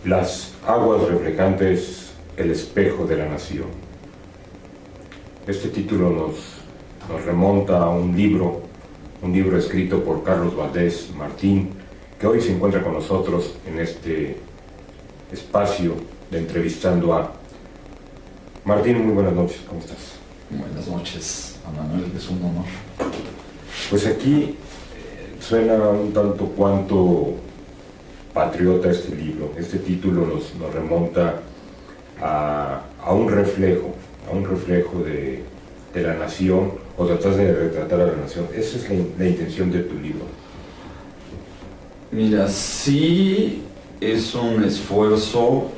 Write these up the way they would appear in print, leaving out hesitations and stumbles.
Las aguas reflejantes, el espejo de la nación. Este título nos remonta a un libro escrito por Carlos Valdés Martín, que hoy se encuentra con nosotros en este espacio de Entrevistando a. Martín, muy buenas noches, ¿cómo estás? Buenas noches, Manuel, es un honor. Pues aquí suena un tanto cuanto patriota este libro. Este título nos remonta a un reflejo de la nación, o tratas de retratar a la nación. Esa es la intención de tu libro. Mira, sí es un esfuerzo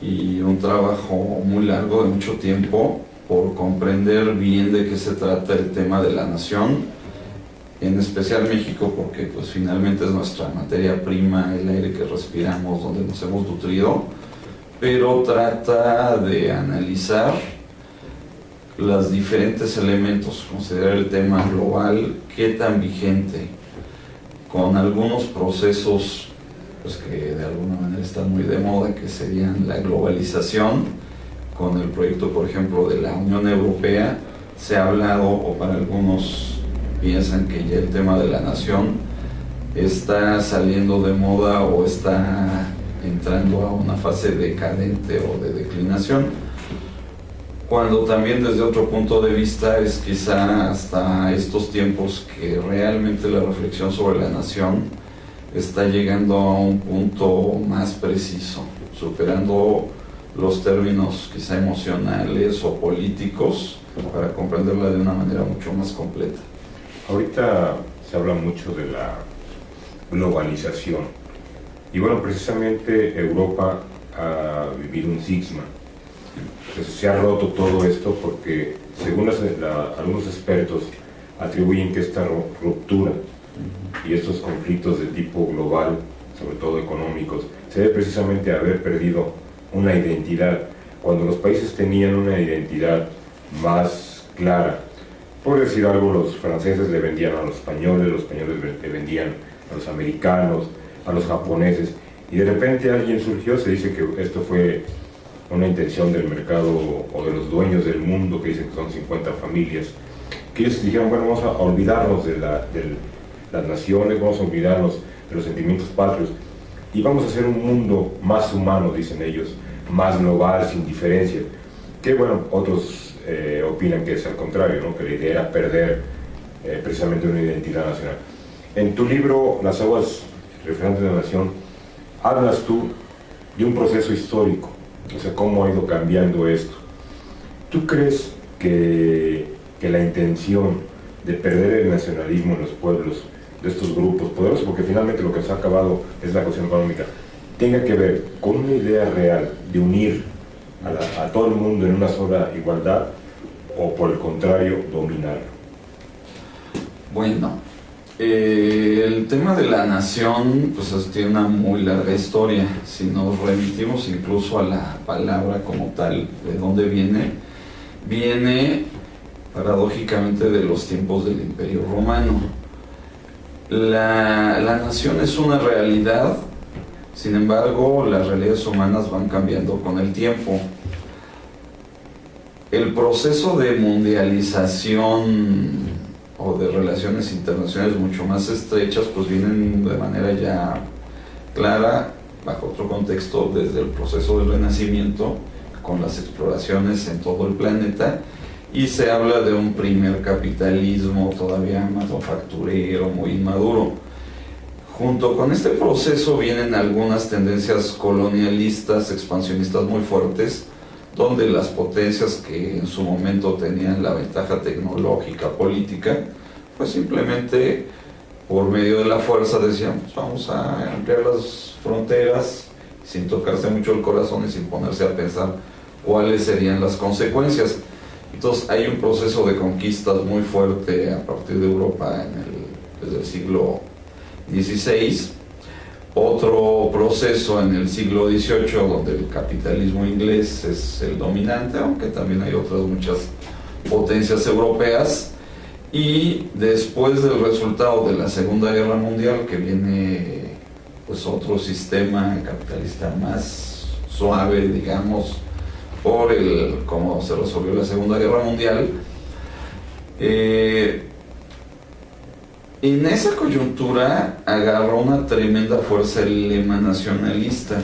y un trabajo muy largo, de mucho tiempo, por comprender bien de qué se trata el tema de la nación, en especial México, porque pues finalmente es nuestra materia prima, el aire que respiramos, donde nos hemos nutrido, pero trata de analizar los diferentes elementos, considerar el tema global, qué tan vigente, con algunos procesos pues, que de alguna manera están muy de moda, que serían la globalización. Con el proyecto, por ejemplo, de la Unión Europea, se ha hablado, o para algunos piensan que ya el tema de la nación está saliendo de moda o está entrando a una fase decadente o de declinación, cuando también desde otro punto de vista es quizá hasta estos tiempos que realmente la reflexión sobre la nación está llegando a un punto más preciso, superando los términos quizá emocionales o políticos para comprenderla de una manera mucho más completa. Ahorita se habla mucho de la globalización y bueno, precisamente Europa ha vivido un cisma. Entonces, se ha roto todo esto porque según algunos expertos atribuyen que esta ruptura y estos conflictos de tipo global, sobre todo económicos, se debe precisamente a haber perdido una identidad, cuando los países tenían una identidad más clara. Por decir algo, los franceses le vendían a los españoles le vendían a los americanos, a los japoneses, y de repente alguien surgió, se dice que esto fue una intención del mercado o de los dueños del mundo, que dicen que son 50 familias, que ellos dijeron, bueno, vamos a olvidarnos de las naciones, vamos a olvidarnos de los sentimientos patrios, y vamos a hacer un mundo más humano, dicen ellos, más global, sin diferencias. Que bueno, otros opinan que es al contrario, ¿no? Que la idea era perder precisamente una identidad nacional. En tu libro, Las aguas reflejantes de la nación, hablas tú de un proceso histórico, o sea, cómo ha ido cambiando esto. ¿Tú crees que la intención de perder el nacionalismo en los pueblos, de estos grupos poderosos, porque finalmente lo que se ha acabado es la cuestión económica, tenga que ver con una idea real de unir a todo el mundo en una sola igualdad, o por el contrario, dominarlo? Bueno, el tema de la nación pues tiene una muy larga historia. Si nos remitimos incluso a la palabra como tal, ¿de dónde viene? Viene paradójicamente de los tiempos del Imperio Romano. La nación es una realidad, sin embargo las realidades humanas van cambiando con el tiempo. El proceso de mundialización o de relaciones internacionales mucho más estrechas pues vienen de manera ya clara, bajo otro contexto, desde el proceso del Renacimiento, con las exploraciones en todo el planeta, y se habla de un primer capitalismo todavía manufacturero, muy inmaduro. Junto con este proceso vienen algunas tendencias colonialistas, expansionistas muy fuertes, donde las potencias que en su momento tenían la ventaja tecnológica, política, pues simplemente por medio de la fuerza decían, pues vamos a ampliar las fronteras, sin tocarse mucho el corazón y sin ponerse a pensar cuáles serían las consecuencias. Entonces hay un proceso de conquistas muy fuerte a partir de Europa desde el siglo XVI, otro proceso en el siglo XVIII donde el capitalismo inglés es el dominante, aunque también hay otras muchas potencias europeas, y después del resultado de la Segunda Guerra Mundial, que viene pues otro sistema capitalista más suave, digamos, por cómo se resolvió la Segunda Guerra Mundial. En esa coyuntura agarró una tremenda fuerza el lema nacionalista.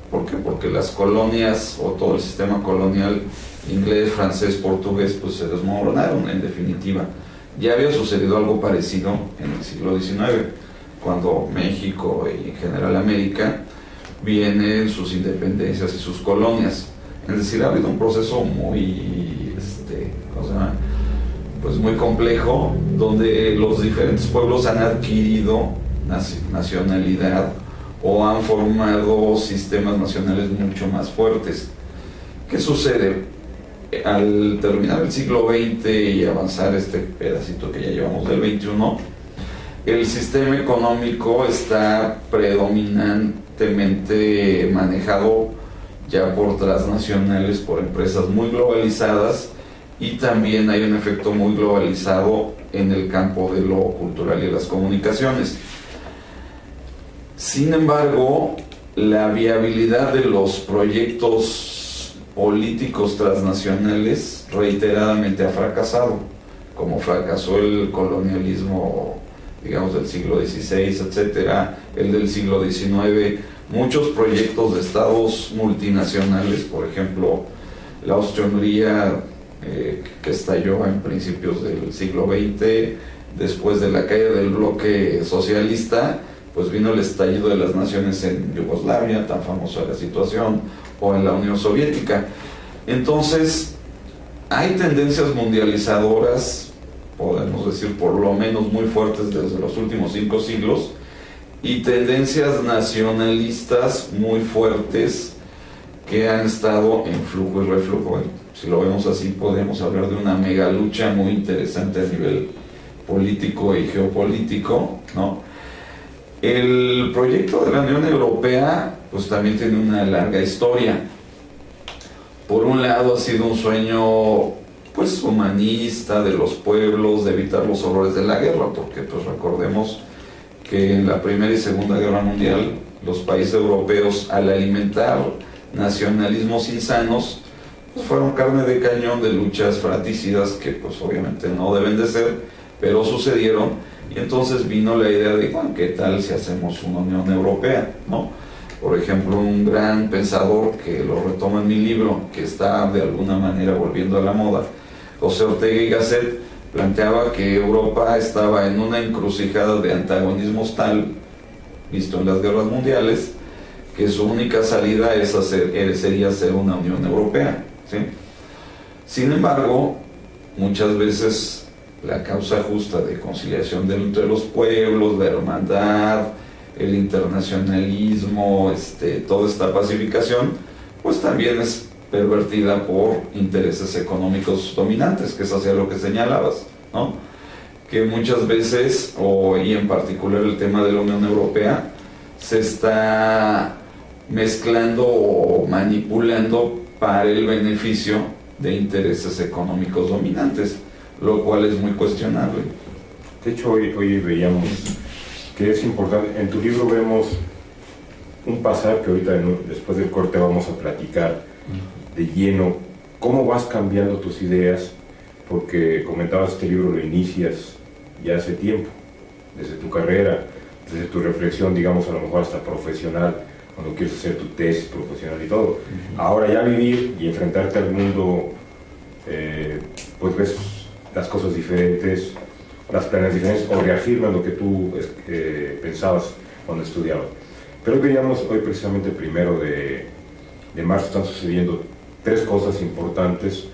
¿Por qué? Porque las colonias o todo el sistema colonial inglés, francés, portugués, pues se desmoronaron en definitiva. Ya había sucedido algo parecido en el siglo XIX, cuando México y en general América vienen sus independencias y sus colonias. Es decir, ha habido un proceso muy, ¿cómo se llama? Pues muy complejo, donde los diferentes pueblos han adquirido nacionalidad o han formado sistemas nacionales mucho más fuertes. ¿Qué sucede? Al terminar el siglo XX y avanzar este pedacito que ya llevamos del XXI, el sistema económico está predominantemente manejado ya por transnacionales, por empresas muy globalizadas, y también hay un efecto muy globalizado en el campo de lo cultural y las comunicaciones. Sin embargo, la viabilidad de los proyectos políticos transnacionales reiteradamente ha fracasado, como fracasó el colonialismo, digamos, del siglo XVI, etcétera, el del siglo XIX. Muchos proyectos de estados multinacionales, por ejemplo, la Austria-Hungría, que estalló en principios del siglo XX, después de la caída del bloque socialista, pues vino el estallido de las naciones en Yugoslavia, tan famosa la situación, o en la Unión Soviética. Entonces, hay tendencias mundializadoras, podemos decir por lo menos muy fuertes desde los últimos 5 siglos, y tendencias nacionalistas muy fuertes que han estado en flujo y reflujo. Si lo vemos así, podemos hablar de una mega lucha muy interesante a nivel político y geopolítico, ¿no? El proyecto de la Unión Europea pues también tiene una larga historia. Por un lado ha sido un sueño pues humanista de los pueblos, de evitar los horrores de la guerra, porque pues recordemos que en la Primera y Segunda Guerra Mundial los países europeos, al alimentar nacionalismos insanos, pues fueron carne de cañón de luchas fratricidas que pues obviamente no deben de ser, pero sucedieron. Y entonces vino la idea de, bueno, ¿qué tal si hacemos una Unión Europea? ¿No? Por ejemplo, un gran pensador que lo retoma en mi libro, que está de alguna manera volviendo a la moda, José Ortega y Gasset, planteaba que Europa estaba en una encrucijada de antagonismos tal, visto en las guerras mundiales, que su única salida sería hacer una Unión Europea, ¿sí? Sin embargo, muchas veces la causa justa de conciliación entre los pueblos, la hermandad, el internacionalismo, toda esta pacificación, pues también es pervertida por intereses económicos dominantes, que es hacia lo que señalabas, ¿no? Que muchas veces, y en particular el tema de la Unión Europea, se está mezclando o manipulando para el beneficio de intereses económicos dominantes, lo cual es muy cuestionable. De hecho, hoy veíamos que es importante, en tu libro vemos un pasaje que ahorita después del corte vamos a platicar de lleno, cómo vas cambiando tus ideas, porque comentabas este libro lo inicias ya hace tiempo, desde tu carrera, desde tu reflexión, digamos, a lo mejor hasta profesional, cuando quieres hacer tu tesis profesional y todo. Ahora ya vivir y enfrentarte al mundo, pues ves las cosas diferentes, las planes diferentes, o reafirman lo que tú pensabas cuando estudiabas. Pero veíamos hoy precisamente el 1 de marzo están sucediendo 3 cosas importantes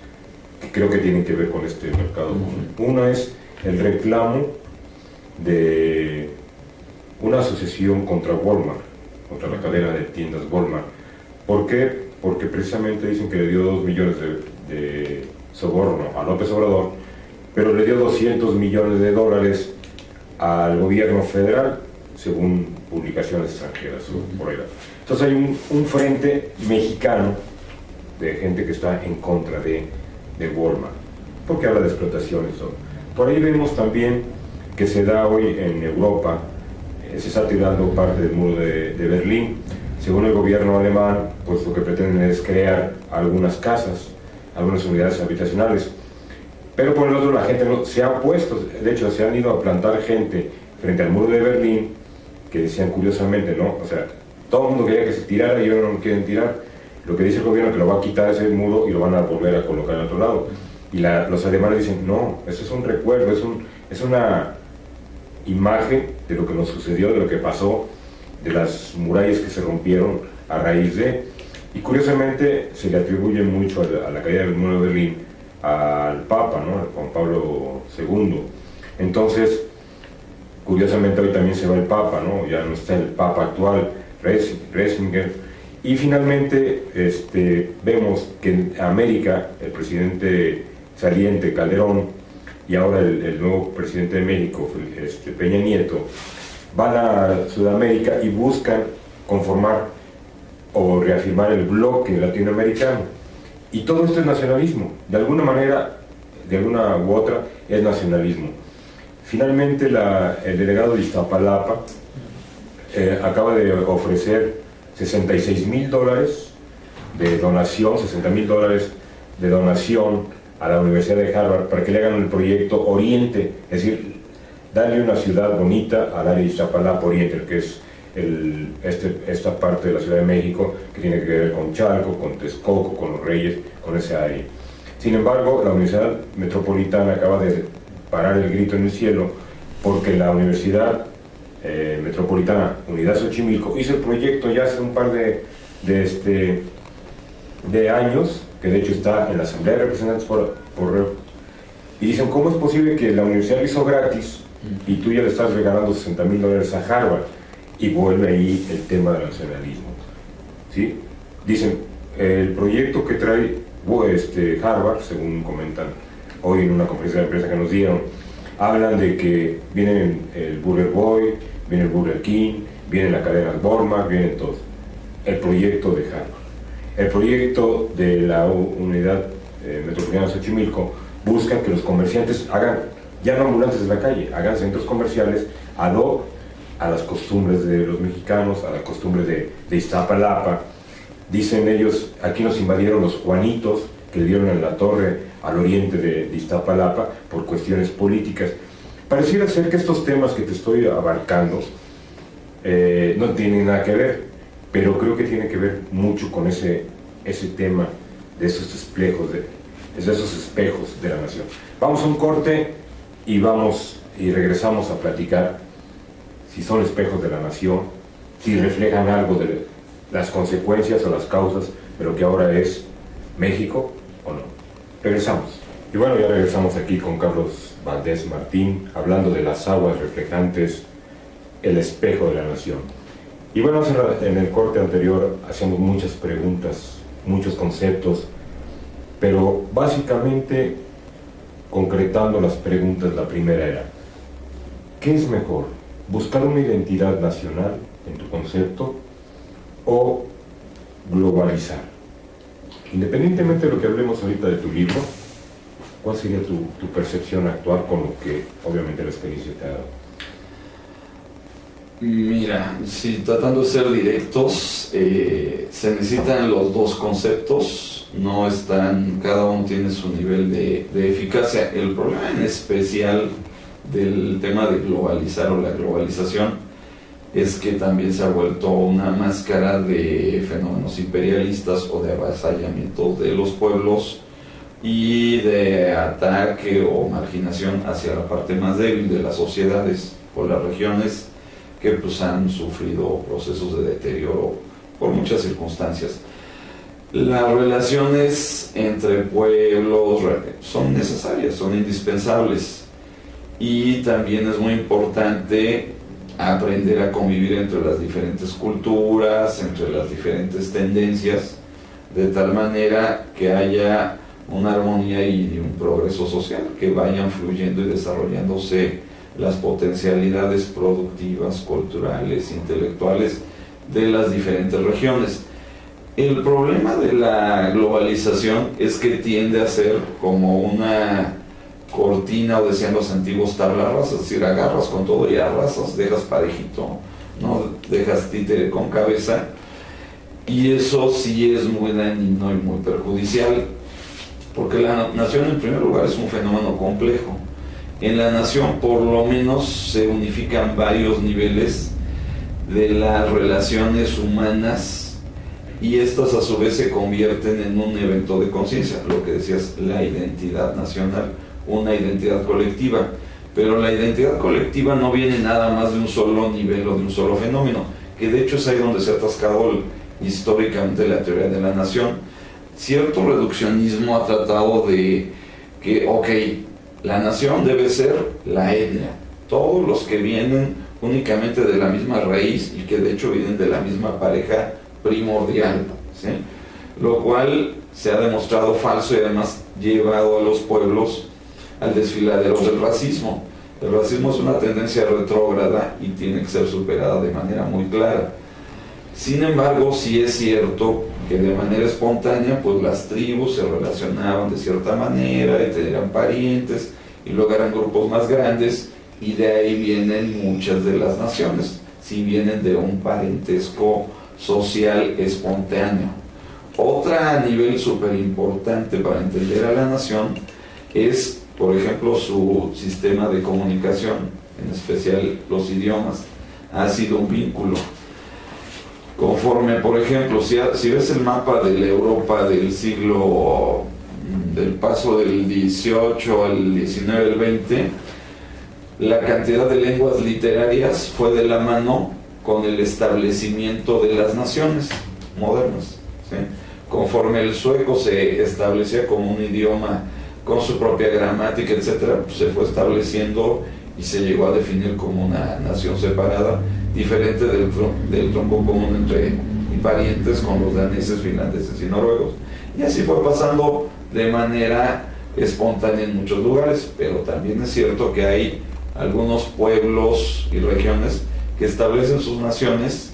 que creo que tienen que ver con este mercado. Una es el reclamo de una asociación contra Walmart, contra la cadena de tiendas Walmart. ¿Por qué? Porque precisamente dicen que le dio 2 millones de soborno a López Obrador, pero le dio 200 millones de dólares al gobierno federal, según publicaciones extranjeras por ahí. Entonces hay un frente mexicano de gente que está en contra de Walmart, porque habla de explotación y todo. Por ahí vemos también que se da hoy en Europa, se está tirando parte del muro de Berlín. Según el gobierno alemán, pues lo que pretenden es crear algunas casas, algunas unidades habitacionales. Pero por el otro, la gente se ha opuesto, de hecho se han ido a plantar gente frente al muro de Berlín, que decían curiosamente, ¿no? O sea, todo el mundo quería que se tirara y ellos no quieren tirar. Lo que dice el gobierno es que lo va a quitar ese muro y lo van a volver a colocar en otro lado. Y los alemanes dicen, no, eso es un recuerdo, es una imagen de lo que nos sucedió, de lo que pasó, de las murallas que se rompieron a raíz de... Y curiosamente se le atribuye mucho a la caída del muro de Berlín al Papa, ¿no? A Juan Pablo II. Entonces, curiosamente hoy también se va el Papa, ¿no? Ya no está el Papa actual, Ratzinger. Y finalmente vemos que en América el presidente saliente Calderón y ahora el nuevo presidente de México, Peña Nieto, van a Sudamérica y buscan conformar o reafirmar el bloque latinoamericano. Y todo esto es nacionalismo, de alguna manera, de alguna u otra, es nacionalismo. Finalmente el delegado de Iztapalapa acaba de ofrecer $66,000 de donación, $60,000 de donación a la Universidad de Harvard para que le hagan el proyecto Oriente, es decir, darle una ciudad bonita al área de Iztapalapa Oriente, que es esta parte de la Ciudad de México que tiene que ver con Chalco, con Texcoco, con Los Reyes, con ese área. Sin embargo, la Universidad Metropolitana acaba de parar el grito en el cielo porque la Universidad Metropolitana Unidad Xochimilco hizo el proyecto ya hace un par de años, que de hecho está en la Asamblea de Representantes y dicen, ¿cómo es posible que la universidad lo hizo gratis y tú ya le estás regalando $60,000 a Harvard? Y vuelve ahí el tema del nacionalismo, ¿sí? Dicen, el proyecto que trae Harvard, según comentan hoy en una conferencia de prensa que nos dieron, hablan de que viene el Burger Boy, viene el Burger King, viene la cadena Walmart, viene todo. El proyecto de Harvard. El proyecto de la Unidad Metropolitana de Xochimilco busca que los comerciantes hagan, ya no ambulantes de la calle, hagan centros comerciales ad hoc a las costumbres de los mexicanos, a las costumbres de Iztapalapa. Dicen ellos, aquí nos invadieron los Juanitos, que le dieron en la torre al oriente de Iztapalapa por cuestiones políticas. Pareciera ser que estos temas que te estoy abarcando no tienen nada que ver, pero creo que tiene que ver mucho con ese tema de esos espejos de la nación. Vamos a un corte y regresamos a platicar si son espejos de la nación, si reflejan algo de las consecuencias o las causas de lo que ahora es México o no. Regresamos. Y bueno, ya regresamos aquí con Carlos Valdés Martín, hablando de las aguas reflejantes, el espejo de la nación. Y bueno, en el corte anterior hacíamos muchas preguntas, muchos conceptos, pero básicamente concretando las preguntas, la primera era, ¿qué es mejor? ¿Buscar una identidad nacional en tu concepto o globalizar? Independientemente de lo que hablemos ahorita de tu libro, ¿cuál sería tu percepción actual con lo que obviamente la experiencia te ha dado? Mira, si tratando de ser directos, se necesitan los dos conceptos, no están, cada uno tiene su nivel de eficacia. El problema en especial del tema de globalizar o la globalización es que también se ha vuelto una máscara de fenómenos imperialistas o de avasallamiento de los pueblos y de ataque o marginación hacia la parte más débil de las sociedades o las regiones que pues han sufrido procesos de deterioro por muchas circunstancias. Las relaciones entre pueblos son necesarias, son indispensables, y también es muy importante aprender a convivir entre las diferentes culturas, entre las diferentes tendencias, de tal manera que haya una armonía y un progreso social, que vayan fluyendo y desarrollándose las potencialidades productivas, culturales, intelectuales de las diferentes regiones. El problema de la globalización es que tiende a ser como una cortina, o decían los antiguos, tabla rasa, es decir, agarras con todo y arrasas, dejas parejito, no dejas títere con cabeza, y eso sí es muy dañino y muy perjudicial, porque la nación en primer lugar es un fenómeno complejo. En la nación por lo menos se unifican varios niveles de las relaciones humanas, y estas a su vez se convierten en un evento de conciencia, lo que decías, la identidad nacional, una identidad colectiva. Pero la identidad colectiva no viene nada más de un solo nivel o de un solo fenómeno, que de hecho es ahí donde se ha atascado históricamente la teoría de la nación. Cierto reduccionismo ha tratado de que, ok, la nación debe ser la etnia, todos los que vienen únicamente de la misma raíz y que de hecho vienen de la misma pareja primordial, ¿sí? Lo cual se ha demostrado falso y además llevado a los pueblos al desfiladero del racismo. El racismo es una tendencia retrógrada y tiene que ser superada de manera muy clara. Sin embargo, sí es cierto que de manera espontánea, pues las tribus se relacionaban de cierta manera y eran parientes, y luego eran grupos más grandes, y de ahí vienen muchas de las naciones, si vienen de un parentesco social espontáneo. Otra a nivel súper importante para entender a la nación es, por ejemplo, su sistema de comunicación, en especial los idiomas. Ha sido un vínculo. Conforme, por ejemplo, si ves el mapa de la Europa del siglo, del paso del 18 al 19 al 20, la cantidad de lenguas literarias fue de la mano con el establecimiento de las naciones modernas, ¿sí? Conforme el sueco se establecía como un idioma con su propia gramática, etcétera, pues se fue estableciendo y se llegó a definir como una nación separada, diferente del tronco común entre parientes con los daneses, finlandeses y noruegos. Y así fue pasando de manera espontánea en muchos lugares, pero también es cierto que hay algunos pueblos y regiones que establecen sus naciones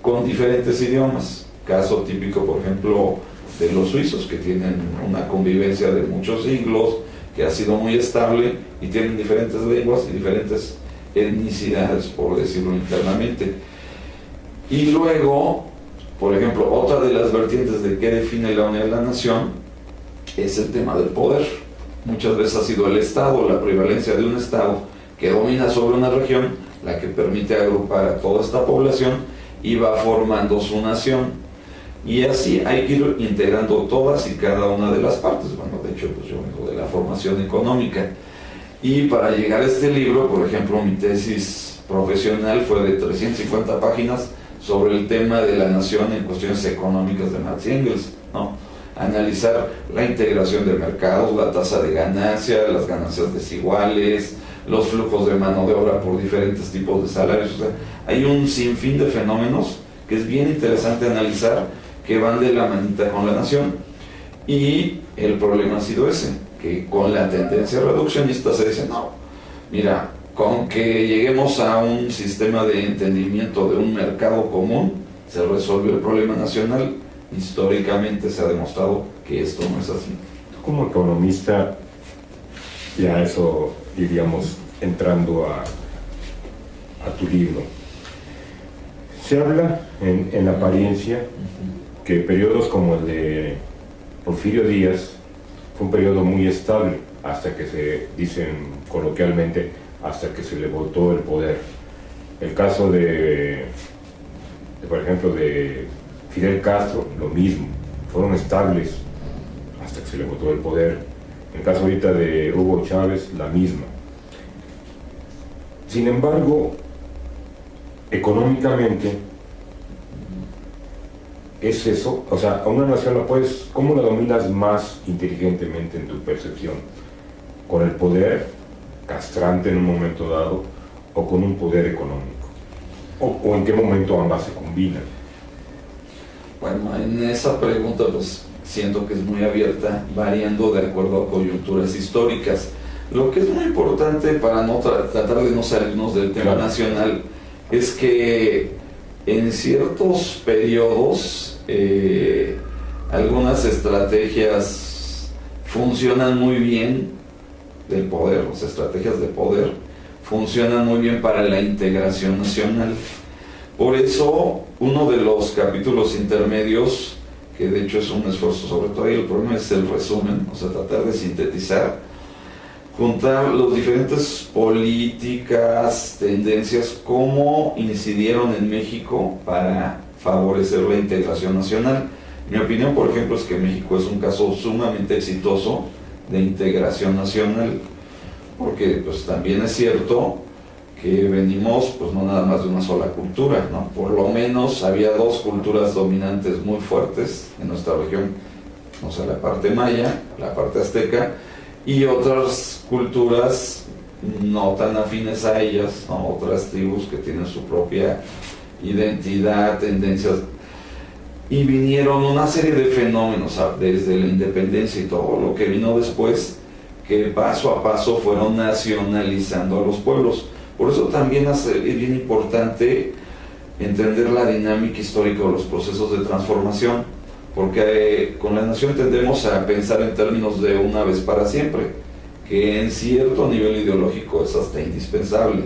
con diferentes idiomas. Caso típico, por ejemplo, de los suizos, que tienen una convivencia de muchos siglos, que ha sido muy estable y tienen diferentes lenguas y diferentes etnicidades, por decirlo internamente. Y luego, por ejemplo, otra de las vertientes de qué define la unidad de la nación es el tema del poder. Muchas veces ha sido el Estado, la prevalencia de un Estado que domina sobre una región, la que permite agrupar a toda esta población y va formando su nación. Y así hay que ir integrando todas y cada una de las partes. Bueno, de hecho, pues yo vengo de la formación económica. Y para llegar a este libro, por ejemplo, mi tesis profesional fue de 350 páginas sobre el tema de la nación en cuestiones económicas de Marx y Engels, ¿no? Analizar la integración de mercados, la tasa de ganancia, las ganancias desiguales, los flujos de mano de obra por diferentes tipos de salarios. O sea, hay un sinfín de fenómenos que es bien interesante analizar, que van de la manita con la nación. Y el problema ha sido ese, que con la tendencia reduccionista se dice, no, mira, con que lleguemos a un sistema de entendimiento de un mercado común, se resuelve el problema nacional. Históricamente se ha demostrado que esto no es así. Tú como economista, ya eso iríamos entrando a tu libro. Se habla en la apariencia que periodos como el de Porfirio Díaz fue un periodo muy estable, hasta que se dicen coloquialmente, hasta que se le botó el poder. El caso de por ejemplo, de Fidel Castro, lo mismo, fueron estables hasta que se le botó el poder. En el caso ahorita de Hugo Chávez, la misma. Sin embargo, económicamente, es eso, o sea, a una nación la puedes, ¿cómo la dominas más inteligentemente en tu percepción? ¿Con el poder castrante en un momento dado o con un poder económico? ¿O en qué momento ambas se combinan? Bueno, en esa pregunta pues siento que es muy abierta, variando de acuerdo a coyunturas históricas. Lo que es muy importante para no tratar de no salirnos del tema nacional es que en ciertos periodos algunas estrategias funcionan muy bien del poder, las estrategias de poder, funcionan muy bien para la integración nacional. Por eso, uno de los capítulos intermedios, que de hecho es un esfuerzo sobre todo, y el problema es el resumen, o sea, tratar de sintetizar, juntar las diferentes políticas, tendencias, cómo incidieron en México para favorecer la integración nacional. Mi opinión, por ejemplo, es que México es un caso sumamente exitoso de integración nacional, porque pues también es cierto que venimos pues no nada más de una sola cultura, ¿no? Por lo menos había dos culturas dominantes muy fuertes en nuestra región, o sea, la parte maya, la parte azteca, y otras culturas no tan afines a ellas, ¿no? Otras tribus que tienen su propia identidad, tendencias, y vinieron una serie de fenómenos, desde la independencia y todo lo que vino después, que paso a paso fueron nacionalizando a los pueblos. Por eso también es bien importante entender la dinámica histórica o los procesos de transformación, porque con la nación tendemos a pensar en términos de una vez para siempre, que en cierto nivel ideológico es hasta indispensable,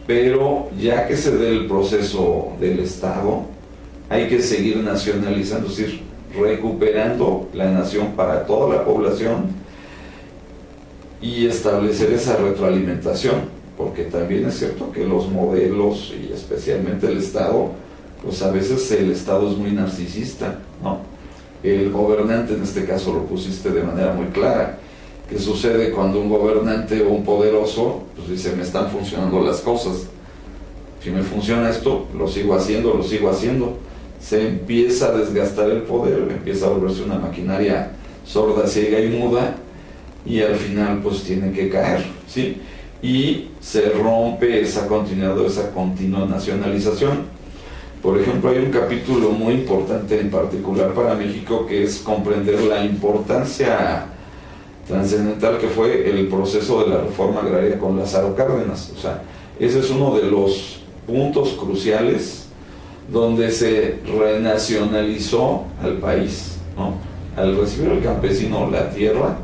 pero ya que se dé el proceso del Estado, hay que seguir nacionalizando, es decir, recuperando la nación para toda la población y establecer esa retroalimentación, porque también es cierto que los modelos, y especialmente el Estado, pues a veces el Estado es muy narcisista, ¿no? El gobernante, en este caso lo pusiste de manera muy clara. ¿Qué sucede cuando un gobernante o un poderoso pues dice, me están funcionando las cosas? Si me funciona esto, lo sigo haciendo, lo sigo haciendo. Se empieza a desgastar el poder, empieza a volverse una maquinaria sorda, ciega y muda, y al final pues tiene que caer, ¿sí? Y se rompe esa continuidad, esa continua nacionalización. Por ejemplo, hay un capítulo muy importante en particular para México, que es comprender la importancia trascendental que fue el proceso de la reforma agraria con Lázaro Cárdenas. O sea, ese es uno de los puntos cruciales donde se renacionalizó al país, ¿no? Al recibir el campesino la tierra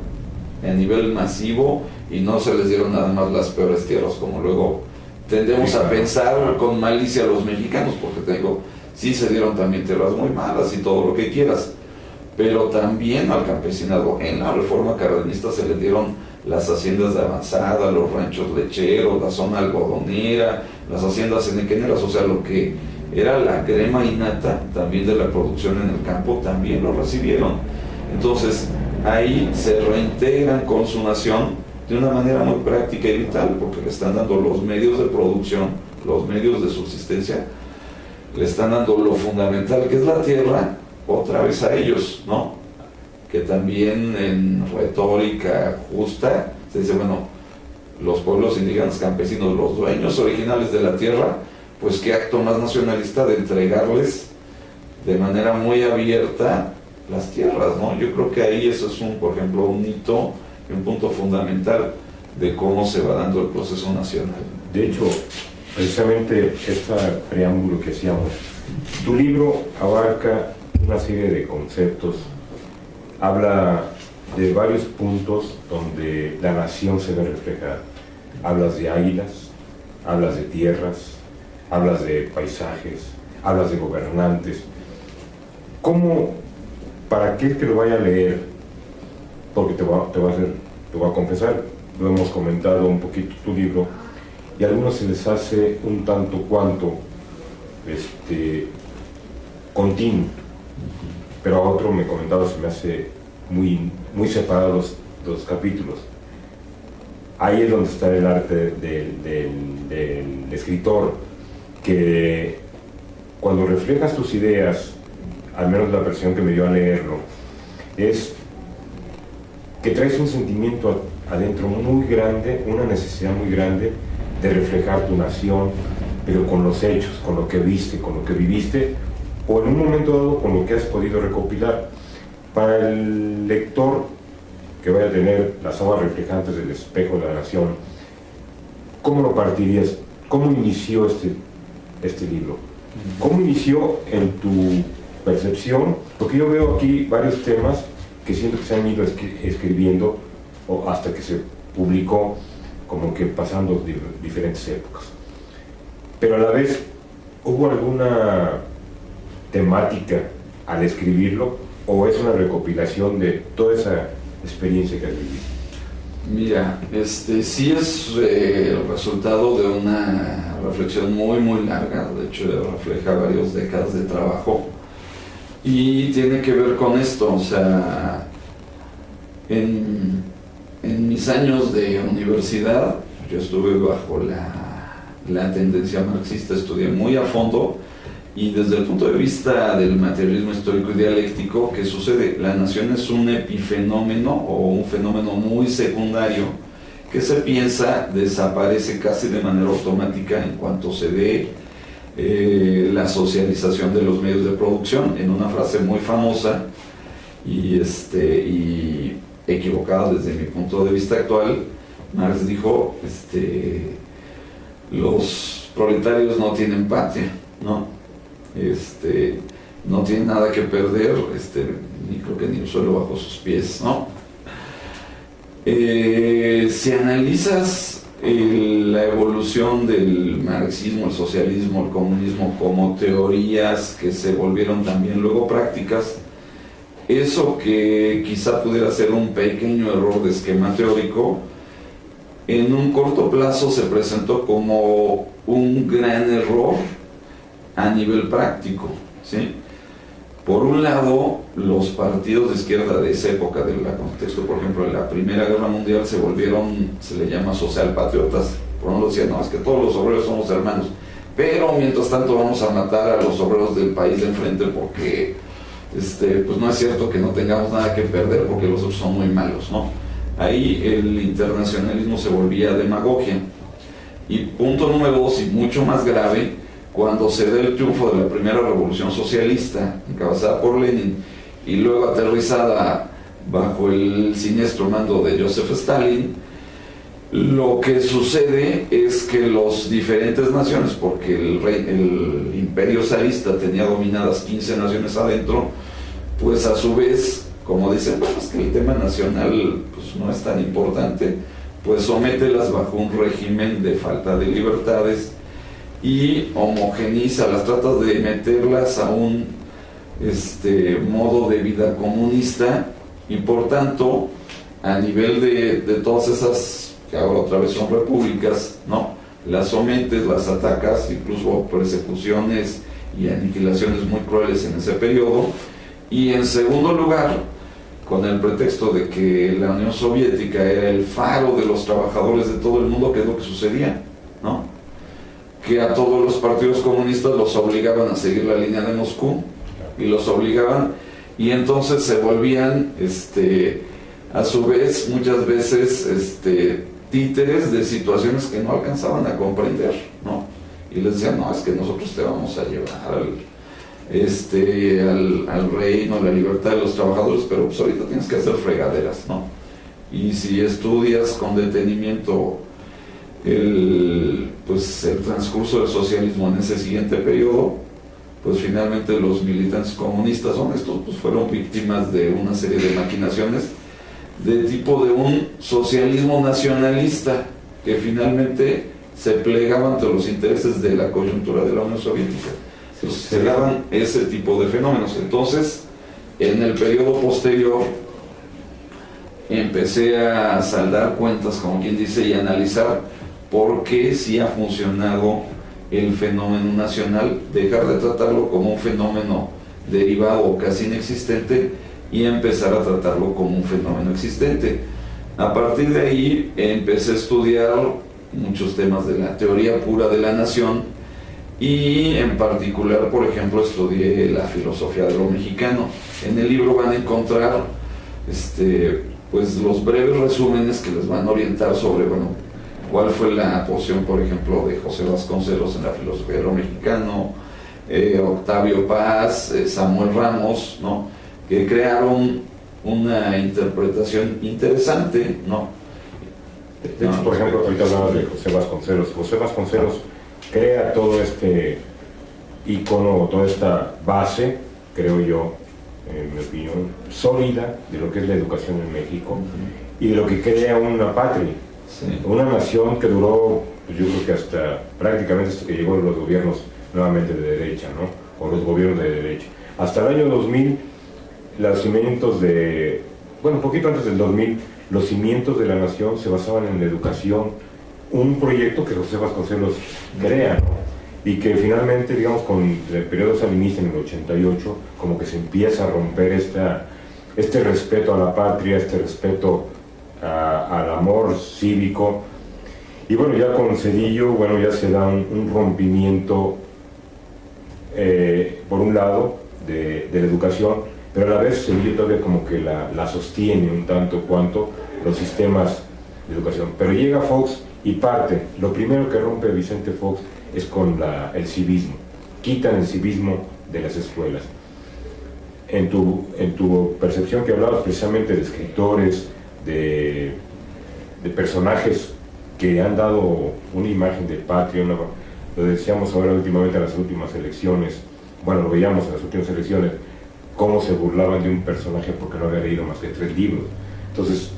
a nivel masivo, y no se les dieron nada más las peores tierras, como luego tendemos a pensar con malicia a los mexicanos, porque te digo, sí se dieron también tierras muy malas y todo lo que quieras, pero también al campesinado en la reforma cardenista se les dieron las haciendas de avanzada, los ranchos lecheros, la zona algodonera, las haciendas enequeneras, o sea, lo que era la crema innata también de la producción en el campo, también lo recibieron. Entonces, ahí se reintegran con su nación de una manera muy práctica y vital, porque le están dando los medios de producción, los medios de subsistencia, le están dando lo fundamental que es la tierra, otra vez a ellos, ¿no? Que también en retórica justa se dice, bueno, los pueblos indígenas campesinos, los dueños originales de la tierra, pues qué acto más nacionalista de entregarles de manera muy abierta las tierras, ¿no? Yo creo que ahí eso es por ejemplo, un hito y un punto fundamental de cómo se va dando el proceso nacional. De hecho, precisamente este preámbulo que hacíamos, tu libro abarca una serie de conceptos, habla de varios puntos donde la nación se ve reflejada. Hablas de águilas, hablas de tierras, hablas de paisajes, hablas de gobernantes. ¿Cómo, para aquel que lo vaya a leer, porque te voy a confesar, lo hemos comentado un poquito tu libro, y a algunos se les hace un tanto cuanto continuo, pero a otro, me comentaba, se me hace muy separados los capítulos. Ahí es donde está el arte del escritor, que cuando reflejas tus ideas, al menos la versión que me dio a leerlo, es que traes un sentimiento adentro muy grande, una necesidad muy grande de reflejar tu nación, pero con los hechos, con lo que viste, con lo que viviste, o en un momento dado con lo que has podido recopilar. Para el lector que vaya a tener las aguas reflejantes del espejo de la nación, ¿cómo lo partirías? ¿Cómo inició este libro? ¿Cómo inició en tu percepción? Porque yo veo aquí varios temas que siento que se han ido escribiendo hasta que se publicó como que pasando diferentes épocas. Pero a la vez, ¿hubo alguna temática al escribirlo o es una recopilación de toda esa experiencia que has vivido? Mira, sí es el resultado de una reflexión muy muy larga, de hecho refleja varias décadas de trabajo y tiene que ver con esto, o sea, en mis años de universidad yo estuve bajo la tendencia marxista, estudié muy a fondo y desde el punto de vista del materialismo histórico y dialéctico, ¿qué sucede? La nación es un epifenómeno o un fenómeno muy secundario que se piensa desaparece casi de manera automática en cuanto se dé la socialización de los medios de producción. En una frase muy famosa y equivocada desde mi punto de vista actual, Marx dijo, los proletarios no tienen patria, ¿no? No tienen nada que perder, ni creo que ni el suelo bajo sus pies, ¿no? Si analizas la evolución del marxismo, el socialismo, el comunismo como teorías que se volvieron también luego prácticas, eso que quizá pudiera ser un pequeño error de esquema teórico, en un corto plazo se presentó como un gran error a nivel práctico, ¿sí? Por un lado, los partidos de izquierda de esa época, del contexto, por ejemplo, de la Primera Guerra Mundial, se volvieron, se le llama socialpatriotas. Por un lado decían, no, es que todos los obreros somos hermanos, pero mientras tanto vamos a matar a los obreros del país de enfrente porque, pues no es cierto que no tengamos nada que perder porque los otros son muy malos, ¿no? Ahí el internacionalismo se volvía demagogia. Y punto número 2, y mucho más grave, cuando se da el triunfo de la primera revolución socialista, encabezada por Lenin, y luego aterrizada bajo el siniestro mando de Joseph Stalin, lo que sucede es que las diferentes naciones, porque el imperio zarista tenía dominadas 15 naciones adentro, pues a su vez, como dicen, bueno, es que el tema nacional pues, no es tan importante, pues somételas bajo un régimen de falta de libertades y homogeniza, las tratas de meterlas a un modo de vida comunista y por tanto a nivel de todas esas que ahora otra vez son repúblicas, ¿no? Las sometes, las atacas, incluso persecuciones y aniquilaciones muy crueles en ese periodo. Y en segundo lugar, con el pretexto de que la Unión Soviética era el faro de los trabajadores de todo el mundo, ¿qué es lo que sucedía? ¿No? Que a todos los partidos comunistas los obligaban a seguir la línea de Moscú y los obligaban, y entonces se volvían a su vez muchas veces títeres de situaciones que no alcanzaban a comprender, ¿no? Y les decían, no, es que nosotros te vamos a llevar al reino, la libertad de los trabajadores, pero pues ahorita tienes que hacer fregaderas, ¿no? Y si estudias con detenimiento el transcurso del socialismo en ese siguiente periodo, pues finalmente los militantes comunistas honestos pues fueron víctimas de una serie de maquinaciones de tipo de un socialismo nacionalista que finalmente se plegaba ante los intereses de la coyuntura de la Unión Soviética. Entonces, se daban ese tipo de fenómenos. Entonces, en el periodo posterior empecé a saldar cuentas, como quien dice, y analizar por qué sí ha funcionado el fenómeno nacional, dejar de tratarlo como un fenómeno derivado o casi inexistente y empezar a tratarlo como un fenómeno existente. A partir de ahí empecé a estudiar muchos temas de la teoría pura de la nación y en particular, por ejemplo, estudié la filosofía de lo mexicano. En el libro van a encontrar pues los breves resúmenes que les van a orientar sobre, bueno, cuál fue la posición, por ejemplo, de José Vasconcelos en la filosofía de lo mexicano, Octavio Paz, Samuel Ramos, ¿no? Que crearon una interpretación interesante, ¿no? De hecho, por ejemplo, ahorita hablabas de José Vasconcelos. José Vasconcelos crea todo este icono, toda esta base, creo yo, en mi opinión, sólida de lo que es la educación en México y de lo que crea una patria. Sí. Una nación que duró, pues, yo creo que prácticamente hasta que llegó los gobiernos nuevamente de derecha, ¿no? O los gobiernos de derecha. Hasta el año 2000, los cimientos un poquito antes del 2000, los cimientos de la nación se basaban en la educación, un proyecto que José Vasconcelos crea, ¿no? Y que finalmente, digamos, con el periodo salinista en el 88, como que se empieza a romper este respeto a la patria, este respeto al amor cívico. Y bueno, ya con Zedillo, bueno, ya se da un rompimiento, por un lado, de la educación, pero a la vez Zedillo todavía como que la sostiene un tanto cuanto los sistemas de educación. Pero llega Fox y parte. Lo primero que rompe Vicente Fox es con el civismo. Quitan el civismo de las escuelas. En tu percepción que hablabas precisamente de escritores, de personajes que han dado una imagen de patria, lo decíamos ahora últimamente en las últimas elecciones, bueno, lo veíamos en las últimas elecciones, cómo se burlaban de un personaje porque no había leído más que 3 libros. Entonces,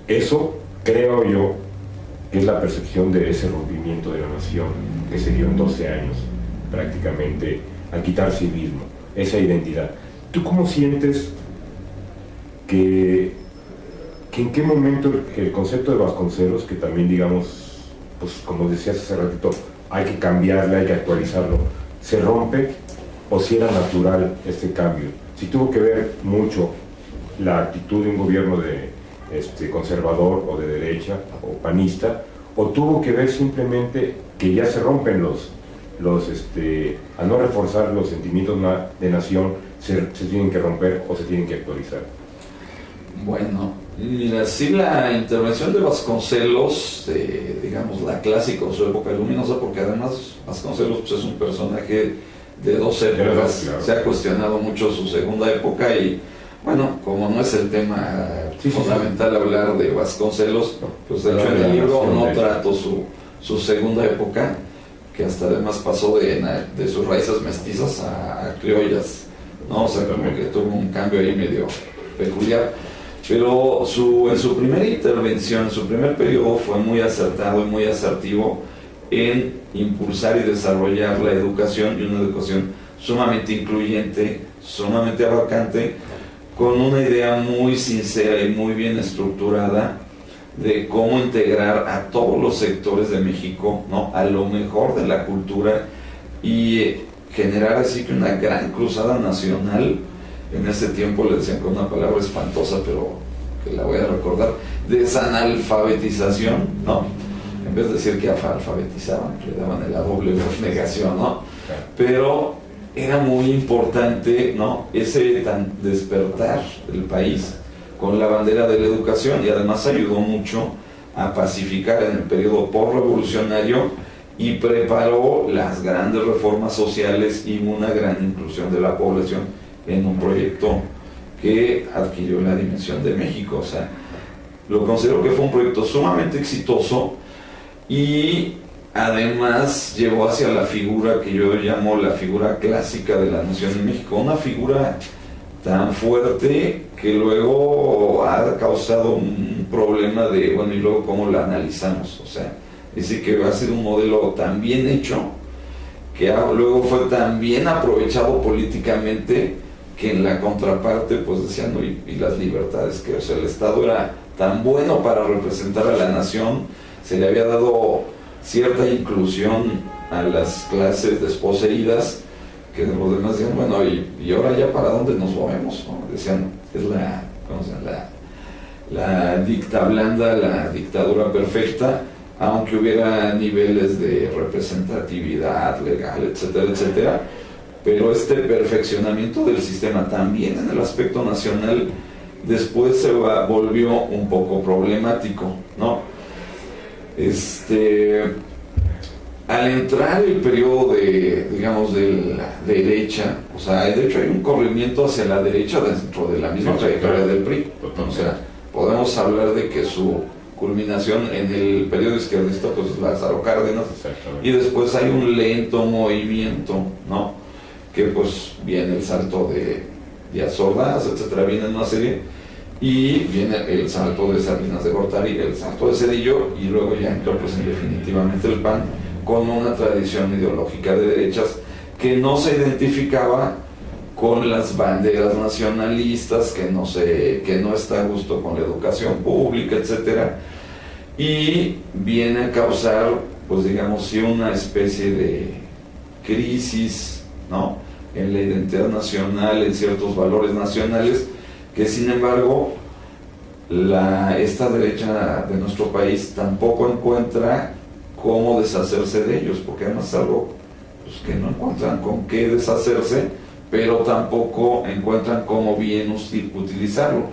eso creo yo que es la percepción de ese rompimiento de la nación que se dio en 12 años, prácticamente, al quitar civismo, esa identidad. ¿Tú cómo sientes que en qué momento el concepto de Vasconcelos, que también, digamos, pues como decías hace ratito, hay que cambiarle, hay que actualizarlo, se rompe, o si era natural este cambio? Si tuvo que ver mucho la actitud de un gobierno conservador o de derecha o panista, o tuvo que ver simplemente que ya se rompen al no reforzar los sentimientos de nación, se tienen que romper o se tienen que actualizar. Bueno, mira, sí, la intervención de Vasconcelos, digamos la clásica o su época luminosa, porque además Vasconcelos pues, es un personaje de 2 épocas, claro. Se ha cuestionado mucho su segunda época y bueno, como no es el tema fundamental hablar de Vasconcelos, pues de hecho en el libro no trato su segunda época, que hasta además pasó de sus raíces mestizas a criollas, ¿no? O sea, como que tuvo un cambio ahí medio peculiar. Pero en su primera intervención, en su primer periodo, fue muy acertado y muy asertivo en impulsar y desarrollar la educación, y una educación sumamente incluyente, sumamente abarcante, con una idea muy sincera y muy bien estructurada de cómo integrar a todos los sectores de México, ¿no? A lo mejor de la cultura y generar así que una gran cruzada nacional. En ese tiempo le decían con una palabra espantosa, pero que la voy a recordar, desanalfabetización, ¿no? En vez de decir que alfabetizaban, le daban la doble negación, ¿no? Pero era muy importante, ¿no? Ese despertar del país con la bandera de la educación, y además ayudó mucho a pacificar en el periodo postrevolucionario y preparó las grandes reformas sociales y una gran inclusión de la población en un proyecto que adquirió la dimensión de México. O sea, lo considero que fue un proyecto sumamente exitoso y además llevó hacia la figura que yo llamo la figura clásica de la nación en México, una figura tan fuerte que luego ha causado un problema de, bueno, y luego cómo la analizamos. O sea, dice que ha sido un modelo tan bien hecho que luego fue tan bien aprovechado políticamente que en la contraparte pues decían, no, y las libertades, que o sea, el Estado era tan bueno para representar a la nación, se le había dado cierta inclusión a las clases desposeídas, que los demás decían, bueno, y ahora ya para dónde nos movemos, ¿no? Decían, es la dicta blanda, la dictadura perfecta, aunque hubiera niveles de representatividad legal, etcétera, etcétera, pero este perfeccionamiento del sistema también en el aspecto nacional después se volvió un poco problemático, ¿no? Al entrar el periodo digamos, de la derecha, o sea, de hecho hay un corrimiento hacia la derecha dentro de la misma trayectoria del PRI. O sea, podemos hablar de que su culminación en el periodo izquierdista pues es Lázaro Cárdenas, y después hay un lento movimiento, ¿no? Que pues viene el salto de Díaz Ordaz, etcétera, viene una serie, y viene el salto de Salinas de Gortari, el salto de Zedillo, y luego ya entró pues definitivamente el PAN con una tradición ideológica de derechas que no se identificaba con las banderas nacionalistas, que no está a gusto con la educación pública, etcétera, y viene a causar, pues digamos, sí, una especie de crisis, ¿no?, en la identidad nacional, en ciertos valores nacionales, que sin embargo esta derecha de nuestro país tampoco encuentra cómo deshacerse de ellos, porque además es algo pues, que no encuentran con qué deshacerse, pero tampoco encuentran cómo bien utilizarlo,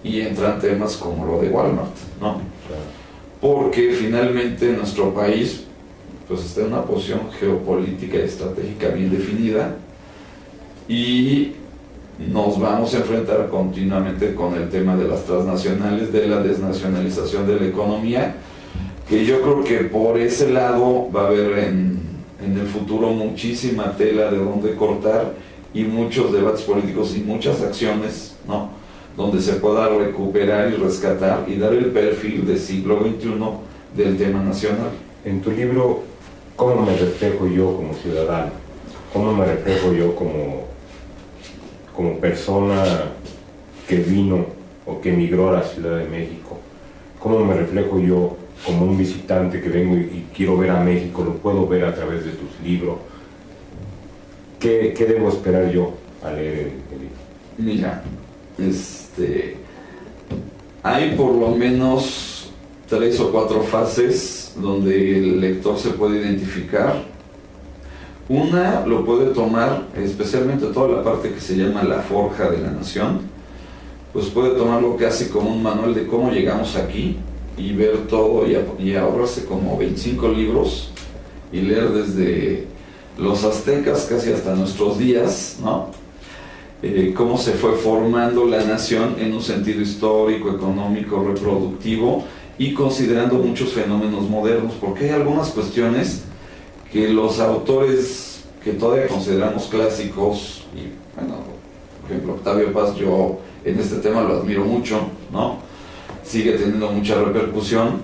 y entran temas como lo de Walmart, ¿no? Porque finalmente nuestro país pues está en una posición geopolítica y estratégica bien definida, y nos vamos a enfrentar continuamente con el tema de las transnacionales, de la desnacionalización de la economía, que yo creo que por ese lado va a haber en el futuro muchísima tela de donde cortar, y muchos debates políticos y muchas acciones, ¿no?, donde se pueda recuperar y rescatar y dar el perfil del siglo XXI del tema nacional. En tu libro, ¿cómo me reflejo yo como ciudadano? ¿Cómo me reflejo yo como persona que vino o que emigró a la Ciudad de México? ¿Cómo me reflejo yo como un visitante que vengo y quiero ver a México? Lo puedo ver a través de tus libros. ¿Qué debo esperar yo al leer el libro? Mira, hay por lo menos 3 o 4 fases donde el lector se puede identificar. Una lo puede tomar, especialmente toda la parte que se llama la forja de la nación, pues puede tomarlo casi como un manual de cómo llegamos aquí y ver todo y ahorrarse como 25 libros y leer desde los aztecas casi hasta nuestros días, ¿no? Cómo se fue formando la nación en un sentido histórico, económico, reproductivo, y considerando muchos fenómenos modernos, porque hay algunas cuestiones que los autores que todavía consideramos clásicos, y bueno, por ejemplo Octavio Paz, yo en este tema lo admiro mucho, ¿no?, sigue teniendo mucha repercusión,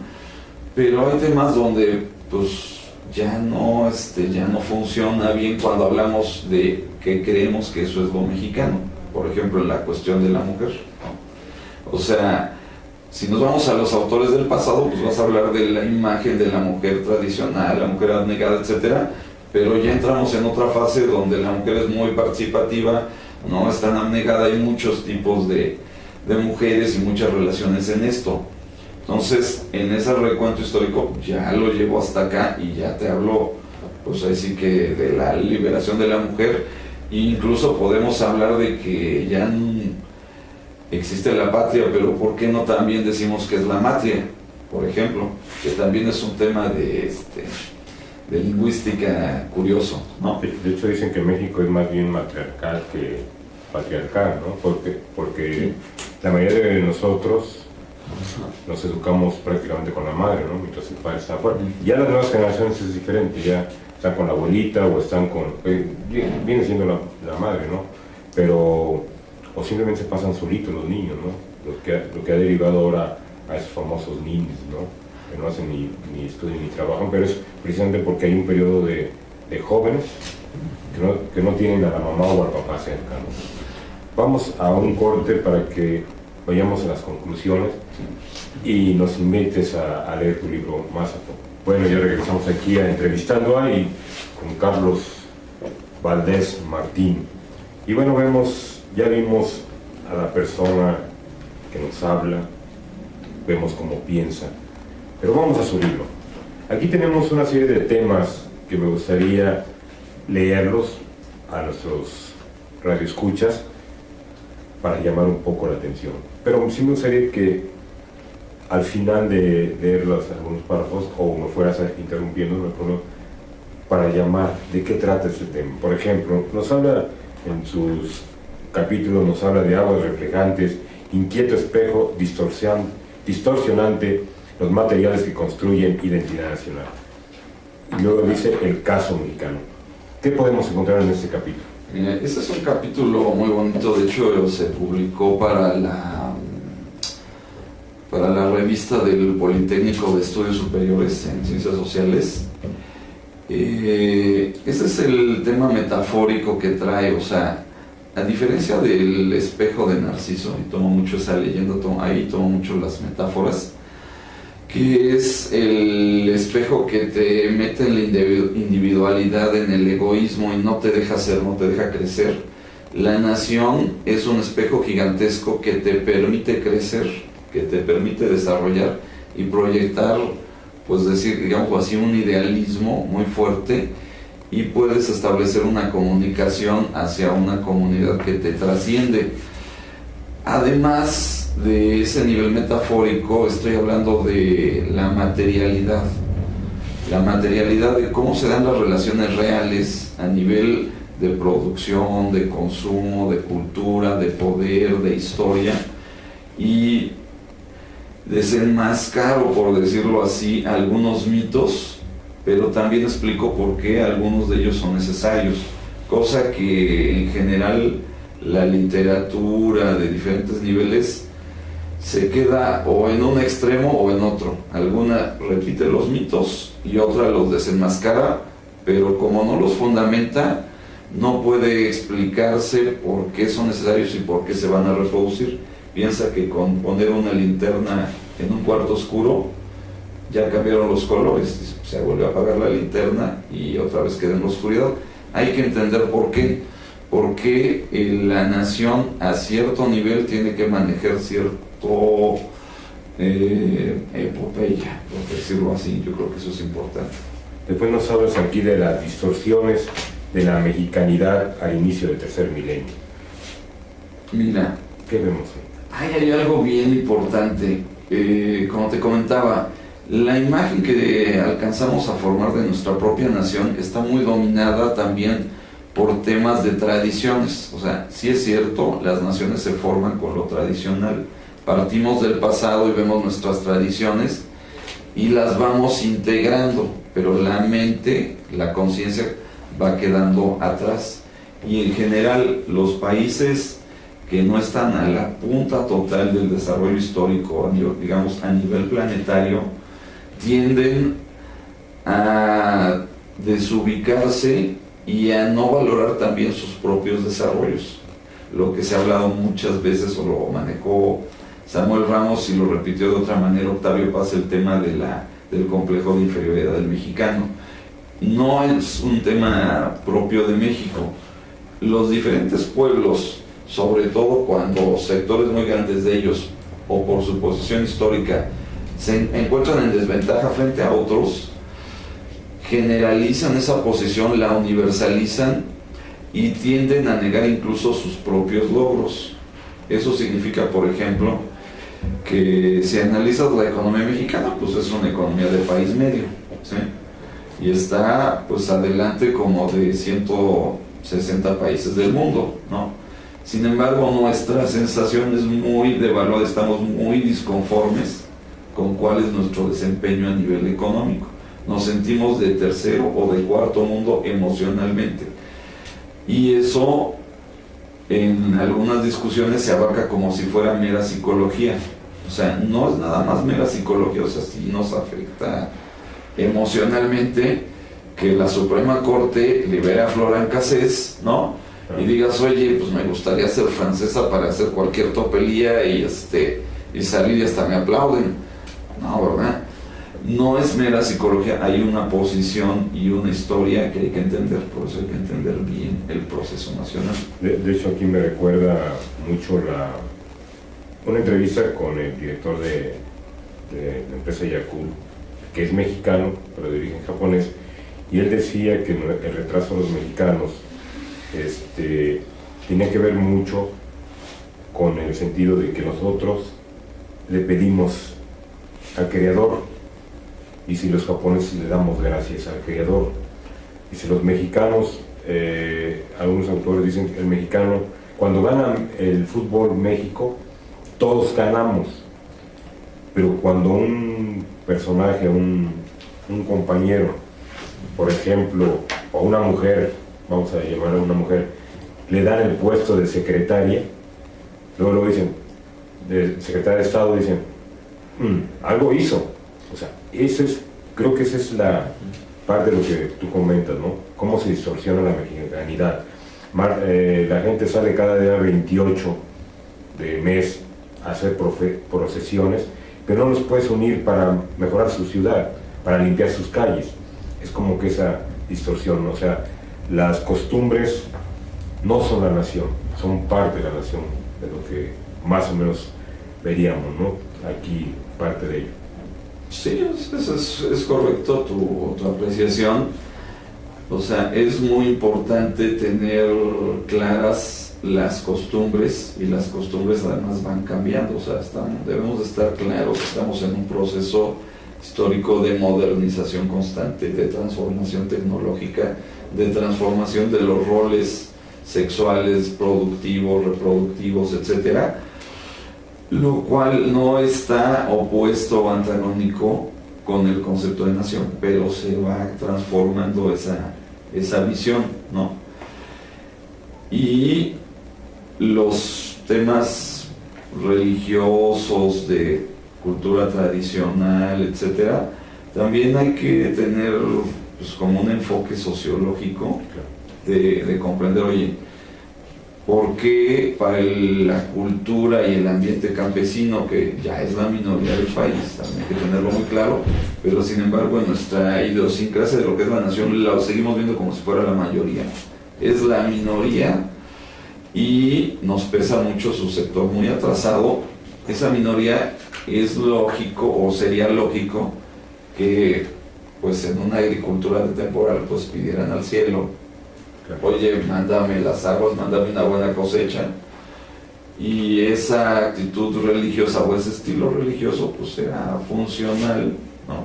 pero hay temas donde pues ya no funciona bien cuando hablamos de que creemos que eso es lo mexicano, por ejemplo en la cuestión de la mujer, ¿no? O sea, si nos vamos a los autores del pasado, pues vas a hablar de la imagen de la mujer tradicional, la mujer abnegada, etcétera, pero ya entramos en otra fase donde la mujer es muy participativa, no es tan abnegada, hay muchos tipos de mujeres y muchas relaciones en esto. Entonces, en ese recuento histórico ya lo llevo hasta acá y ya te hablo, pues ahí sí que de la liberación de la mujer, e incluso podemos hablar de que ya existe la patria, pero ¿por qué no también decimos que es la matria? Por ejemplo, que también es un tema de lingüística curioso, ¿no? De hecho dicen que México es más bien matriarcal que patriarcal, ¿no? Porque sí, la mayoría de nosotros nos educamos prácticamente con la madre, ¿no?, mientras el padre está afuera. Ya las nuevas generaciones es diferente, ya están con la abuelita o están con... viene siendo la madre, ¿no? Pero... o simplemente se pasan solitos los niños, ¿no? Lo que ha derivado ahora a esos famosos ninis, ¿no?, que no hacen ni estudian ni trabajan, pero es precisamente porque hay un periodo de jóvenes que no tienen a la mamá o al papá cerca, ¿no? Vamos a un corte para que vayamos a las conclusiones y nos invites a leer tu libro más a fondo. Bueno, ya regresamos aquí a Entrevistando a y con Carlos Valdés Martín. Y bueno, ya vimos a la persona que nos habla, vemos cómo piensa, pero vamos a su libro. Aquí tenemos una serie de temas que me gustaría leerlos a nuestros radioescuchas para llamar un poco la atención. Pero sí me gustaría que al final de leer algunos párrafos, o me fueras interrumpiendo, no hay problema, para llamar de qué trata este tema. Por ejemplo, nos habla en sus capítulos, nos habla de aguas reflejantes, inquieto espejo distorsionante los materiales que construyen identidad nacional. Y luego dice el caso mexicano. ¿Qué podemos encontrar en este capítulo? Mira, este es un capítulo muy bonito, de hecho se publicó para para la revista del Politécnico de Estudios Superiores en Ciencias Sociales. Ese es el tema metafórico que trae, o sea, a diferencia del espejo de Narciso, y tomo mucho esa leyenda, ahí tomo mucho las metáforas, que es el espejo que te mete en la individualidad, en el egoísmo y no te deja ser, no te deja crecer. La nación es un espejo gigantesco que te permite crecer, que te permite desarrollar y proyectar, pues decir, digamos así, un idealismo muy fuerte, y puedes establecer una comunicación hacia una comunidad que te trasciende. Además de ese nivel metafórico, estoy hablando de la materialidad de cómo se dan las relaciones reales a nivel de producción, de consumo, de cultura, de poder, de historia, y desenmascaro, por decirlo así, algunos mitos, pero también explico por qué algunos de ellos son necesarios, cosa que en general la literatura de diferentes niveles se queda o en un extremo o en otro. Alguna repite los mitos y otra los desenmascara, pero como no los fundamenta, no puede explicarse por qué son necesarios y por qué se van a reproducir. Piensa que con poner una linterna en un cuarto oscuro ya cambiaron los colores, se vuelve a apagar la linterna y otra vez queda en la oscuridad. Hay que entender por qué. Porque la nación a cierto nivel tiene que manejar cierto epopeya, por decirlo así. Yo creo que eso es importante. Después nos hablas aquí de las distorsiones de la mexicanidad al inicio del tercer milenio. Mira, ¿qué vemos ahí? Hay algo bien importante. Como te comentaba, la imagen que alcanzamos a formar de nuestra propia nación está muy dominada también por temas de tradiciones. O sea, sí es cierto, las naciones se forman con lo tradicional. Partimos del pasado y vemos nuestras tradiciones y las vamos integrando, pero la mente, la conciencia va quedando atrás. Y en general, los países que no están a la punta total del desarrollo histórico, digamos a nivel planetario, tienden a desubicarse y a no valorar también sus propios desarrollos. Lo que se ha hablado muchas veces, o lo manejó Samuel Ramos y lo repitió de otra manera Octavio Paz, el tema del complejo de inferioridad del mexicano. No es un tema propio de México. Los diferentes pueblos, sobre todo cuando sectores muy grandes de ellos, o por su posición histórica, se encuentran en desventaja frente a otros, generalizan esa posición, la universalizan y tienden a negar incluso sus propios logros. Eso significa, por ejemplo, que si analizas la economía mexicana, pues es una economía de país medio, ¿sí? Y está pues adelante como de 160 países del mundo, ¿no? Sin embargo, nuestra sensación es muy devaluada, estamos muy disconformes con cuál es nuestro desempeño a nivel económico. Nos sentimos de tercero o de cuarto mundo emocionalmente. Y eso en algunas discusiones se abarca como si fuera mera psicología. O sea, no es nada más mera psicología, o sea, sí nos afecta emocionalmente que la Suprema Corte libere a Florent Cassés, ¿no? Y digas, oye, pues me gustaría ser francesa para hacer cualquier topelía y salir y hasta me aplauden. No, ¿verdad? No es mera psicología, hay una posición y una historia que hay que entender, por eso hay que entender bien el proceso nacional. De hecho, aquí me recuerda mucho una entrevista con el director de la empresa Yakult, que es mexicano, pero de origen japonés, y él decía que el retraso de los mexicanos tenía que ver mucho con el sentido de que nosotros le pedimos al Creador, y si los japoneses le damos gracias al Creador. Y si los mexicanos, algunos autores dicen que el mexicano, cuando gana el fútbol México, todos ganamos, pero cuando un personaje, un compañero, por ejemplo, o una mujer, vamos a llamarla una mujer, le dan el puesto de secretaria, luego dicen, de secretaria de Estado, dicen, algo hizo. O sea, creo que esa es la parte de lo que tú comentas, ¿no? Cómo se distorsiona la mexicanidad. La gente sale cada día 28 de mes a hacer procesiones, pero no los puedes unir para mejorar su ciudad, para limpiar sus calles. Es como que esa distorsión, ¿no? O sea, las costumbres no son la nación, son parte de la nación, de lo que más o menos veríamos, ¿no? Aquí parte de ello. Sí, es correcto tu apreciación. O sea, es muy importante tener claras las costumbres, y las costumbres además van cambiando. O sea, debemos de estar claros que estamos en un proceso histórico de modernización constante, de transformación tecnológica, de transformación de los roles sexuales, productivos, reproductivos, etcétera, lo cual no está opuesto o antagónico con el concepto de nación, pero se va transformando esa visión, ¿no? Y los temas religiosos, de cultura tradicional, etcétera, también hay que tener pues, como un enfoque sociológico de comprender, oye, ¿por qué para la cultura y el ambiente campesino, que ya es la minoría del país, también hay que tenerlo muy claro, pero sin embargo en nuestra idiosincrasia de lo que es la nación la seguimos viendo como si fuera la mayoría? Es la minoría y nos pesa mucho su sector muy atrasado. Esa minoría es lógico, o sería lógico, que pues en una agricultura de temporal pues pidieran al cielo, oye, mándame las aguas, mándame una buena cosecha, y esa actitud religiosa o ese estilo religioso pues será funcional, ¿no?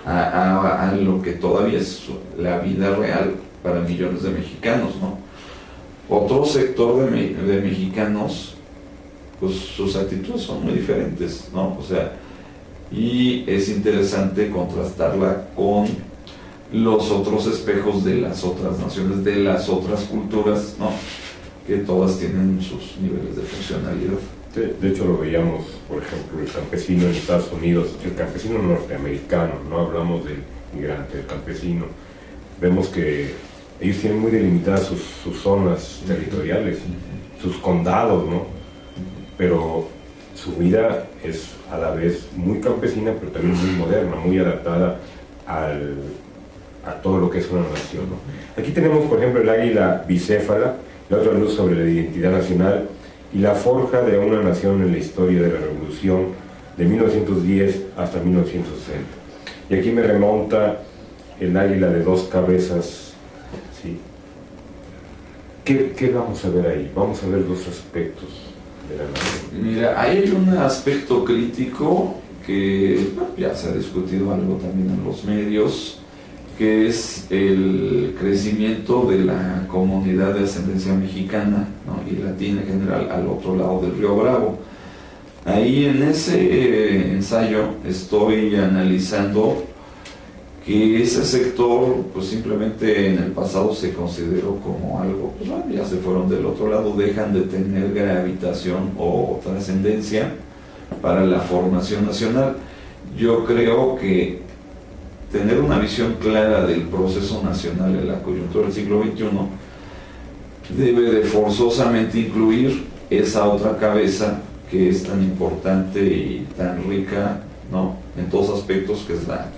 a lo que todavía es la vida real para millones de mexicanos, ¿no? Otro sector de mexicanos, pues sus actitudes son muy diferentes, ¿no? O sea, y es interesante contrastarla con los otros espejos de las otras naciones, de las otras culturas, ¿no? Que todas tienen sus niveles de funcionalidad. De hecho lo veíamos, por ejemplo, el campesino en Estados Unidos, el campesino norteamericano, no hablamos del migrante, del campesino. Vemos que ellos tienen muy delimitadas sus zonas territoriales, sus condados, ¿no? Pero su vida es a la vez muy campesina, pero también muy moderna, muy adaptada a todo lo que es una nación, ¿no? Aquí tenemos, por ejemplo, el águila bicéfala, la otra luz sobre la identidad nacional y la forja de una nación en la historia de la revolución de 1910 hasta 1960. Y aquí me remonta el águila de dos cabezas, ¿sí? ¿Qué vamos a ver ahí? Vamos a ver dos aspectos de la nación. Mira, hay un aspecto crítico que ya se ha discutido algo también en los medios, que es el crecimiento de la comunidad de ascendencia mexicana, ¿no? Y latina en general al otro lado del Río Bravo. Ahí en ese ensayo estoy analizando que ese sector pues simplemente en el pasado se consideró como algo, pues bueno, ya se fueron del otro lado, dejan de tener gravitación o trascendencia para la formación nacional. Yo creo que tener una visión clara del proceso nacional en la coyuntura del siglo XXI debe de forzosamente incluir esa otra cabeza que es tan importante y tan rica, ¿no? En todos aspectos, que es la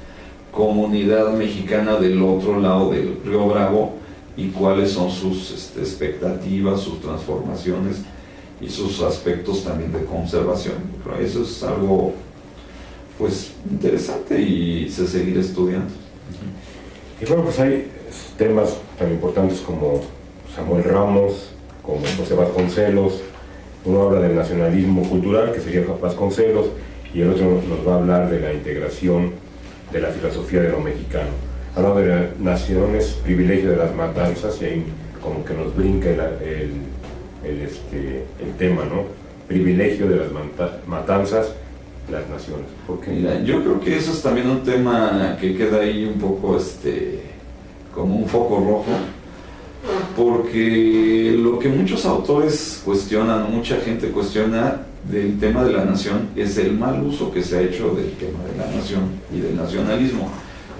comunidad mexicana del otro lado del Río Bravo, y cuáles son sus expectativas, sus transformaciones y sus aspectos también de conservación. Pero eso es algo pues interesante y se seguirá estudiando. Y bueno, pues hay temas tan importantes como Samuel Ramos, como José Vasconcelos. Uno habla del nacionalismo cultural, que sería Vasconcelos, y el otro nos va a hablar de la integración de la filosofía de lo mexicano. Hablando de las naciones, privilegio de las matanzas, y ahí como que nos brinca el tema, ¿no? Privilegio de las matanzas, las naciones. ¿Por qué? Mira, yo creo que eso es también un tema que queda ahí un poco como un foco rojo, porque lo que muchos autores cuestionan, mucha gente cuestiona, del tema de la nación es el mal uso que se ha hecho del tema de la nación y del nacionalismo.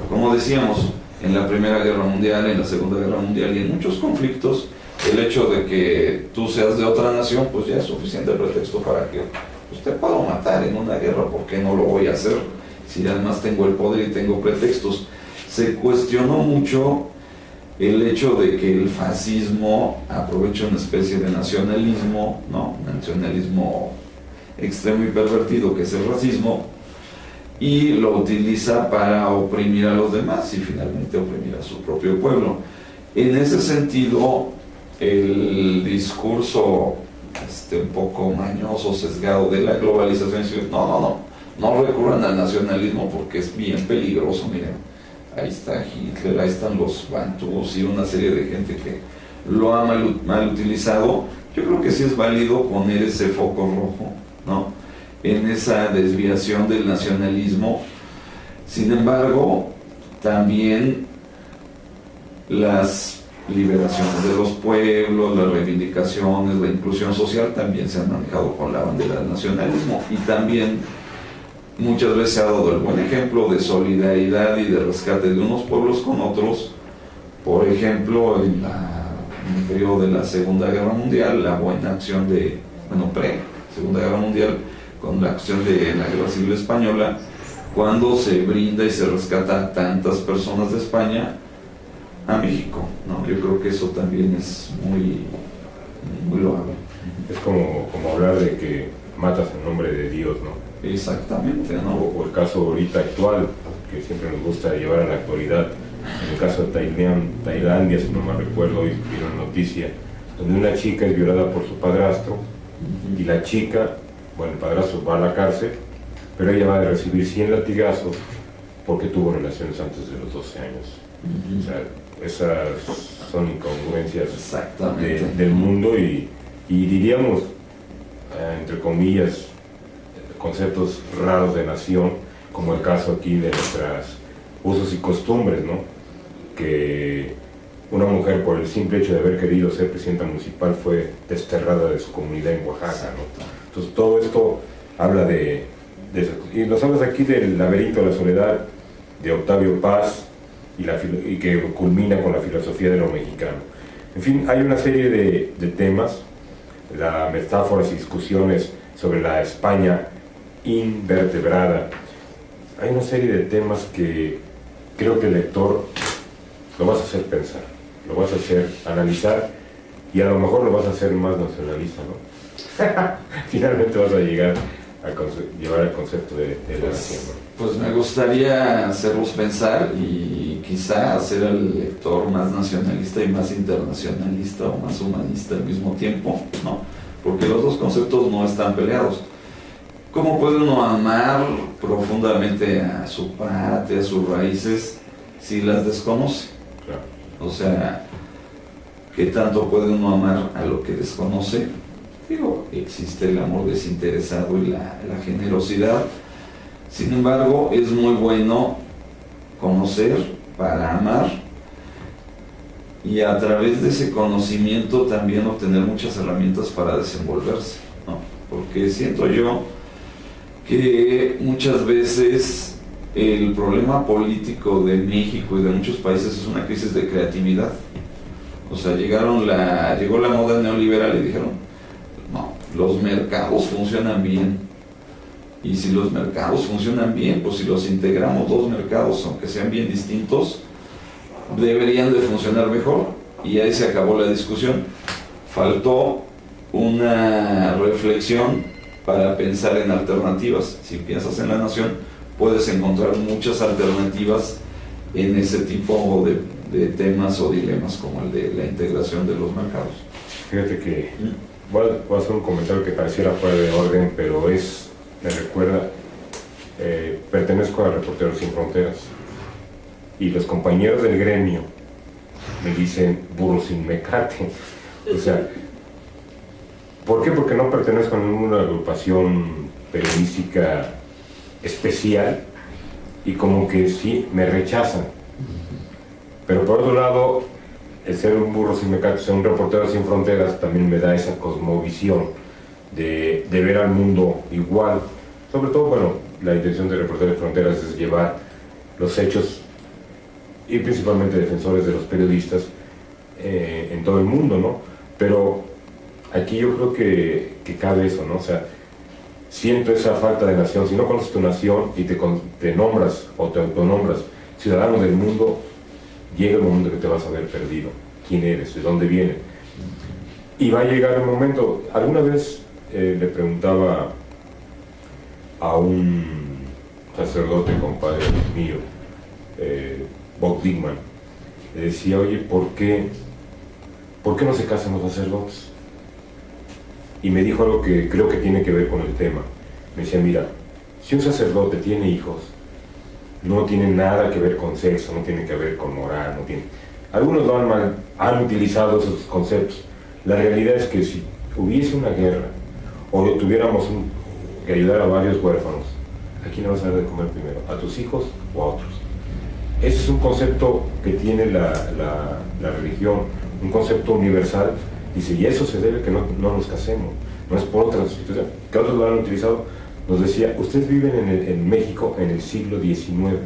Como decíamos, en la Primera Guerra Mundial, en la Segunda Guerra Mundial y en muchos conflictos, el hecho de que tú seas de otra nación, pues ya es suficiente pretexto para que pues, te puedo matar en una guerra. ¿Por qué no lo voy a hacer? Si además tengo el poder y tengo pretextos. Se cuestionó mucho el hecho de que el fascismo aprovecha una especie de nacionalismo, ¿no? Nacionalismo extremo y pervertido que es el racismo, y lo utiliza para oprimir a los demás y finalmente oprimir a su propio pueblo. En ese sentido, el discurso un poco mañoso, sesgado de la globalización es decir, no recurran al nacionalismo porque es bien peligroso. Miren, ahí está Hitler, ahí están los bantús y una serie de gente que lo ha mal utilizado. Yo creo que sí es válido poner ese foco rojo, ¿no?, en esa desviación del nacionalismo. Sin embargo, también las liberaciones de los pueblos, las reivindicaciones, la inclusión social también se han manejado con la bandera del nacionalismo, y también muchas veces se ha dado el buen ejemplo de solidaridad y de rescate de unos pueblos con otros. Por ejemplo, en el periodo de la Segunda Guerra Mundial, la buena acción pre-Segunda Guerra Mundial, con la acción de la Guerra Civil Española, cuando se brinda y se rescata a tantas personas de España a México, ¿no? Yo creo que eso también es muy loable. Es como hablar de que matas en nombre de Dios, ¿no? Exactamente, ¿no? O el caso ahorita actual, que siempre nos gusta llevar a la actualidad, en el caso de Tailandia, si no mal recuerdo, hoy vieron noticia, donde una chica es violada por su padrastro, y la chica, el padrastro va a la cárcel, pero ella va a recibir 100 latigazos porque tuvo relaciones antes de los 12 años. O sea, esas son incongruencias del mundo y diríamos, entre comillas, conceptos raros de nación, como el caso aquí de nuestras usos y costumbres, ¿no? Que una mujer, por el simple hecho de haber querido ser presidenta municipal, fue desterrada de su comunidad en Oaxaca, ¿no? Entonces todo esto habla de eso. Y nos hablas aquí del laberinto de la soledad de Octavio Paz y que culmina con la filosofía de lo mexicano. En fin, hay una serie de temas, las metáforas y discusiones sobre la España invertebrada. Hay una serie de temas que creo que el lector lo vas a hacer pensar, lo vas a hacer analizar y a lo mejor lo vas a hacer más nacionalista, ¿no? Finalmente vas a llegar a llevar el concepto de la nación, ¿no? Pues me gustaría hacerlos pensar y quizá hacer al lector más nacionalista y más internacionalista o más humanista al mismo tiempo, ¿no? Porque los dos conceptos no están peleados. ¿Cómo puede uno amar profundamente a su patria, a sus raíces, si las desconoce? Claro. O sea, ¿qué tanto puede uno amar a lo que desconoce? Digo, existe el amor desinteresado y la generosidad. Sin embargo, es muy bueno conocer para amar y a través de ese conocimiento también obtener muchas herramientas para desenvolverse, ¿no? Porque siento yo que muchas veces el problema político de México y de muchos países es una crisis de creatividad. O sea, llegó la moda neoliberal y dijeron, no, los mercados funcionan bien. Y si los mercados funcionan bien, pues si los integramos dos mercados, aunque sean bien distintos, deberían de funcionar mejor. Y ahí se acabó la discusión. Faltó una reflexión para pensar en alternativas. Si piensas en la nación, puedes encontrar muchas alternativas en ese tipo de temas o dilemas como el de la integración de los mercados. Fíjate que voy a hacer un comentario que pareciera fuera de orden, pero me recuerda, pertenezco a Reporteros Sin Fronteras y los compañeros del gremio me dicen burro sin mecate. O sea, ¿por qué? Porque no pertenezco a ninguna agrupación periodística especial y como que sí me rechazan. Pero por otro lado, el ser un burro sin mecate, ser un reportero sin fronteras, también me da esa cosmovisión de ver al mundo igual. Sobre todo, bueno, la intención de Reporteros de Fronteras es llevar los hechos y principalmente defensores de los periodistas en todo el mundo, ¿no? Pero aquí yo creo que cabe eso, ¿no? O sea, siento esa falta de nación. Si no conoces tu nación y te nombras o te autonombras ciudadano del mundo, llega el momento que te vas a ver perdido. ¿Quién eres? ¿De dónde vienes? Y va a llegar el momento. Alguna vez le preguntaba a un sacerdote, compadre mío, Bob Dickman, le decía, oye, ¿por qué no se casan los sacerdotes? Y me dijo algo que creo que tiene que ver con el tema. Me decía, mira, si un sacerdote tiene hijos, no tiene nada que ver con sexo, no tiene que ver con moral, no tiene... Algunos lo han utilizado esos conceptos. La realidad es que si hubiese una guerra, o tuviéramos que ayudar a varios huérfanos, ¿a quién le vas a dar de comer primero? ¿A tus hijos o a otros? Ese es un concepto que tiene la religión, un concepto universal. Dice, y eso se debe que no nos casemos, no es por otra institución. Que otros lo han utilizado. Nos decía, ustedes viven en México en el siglo XIX.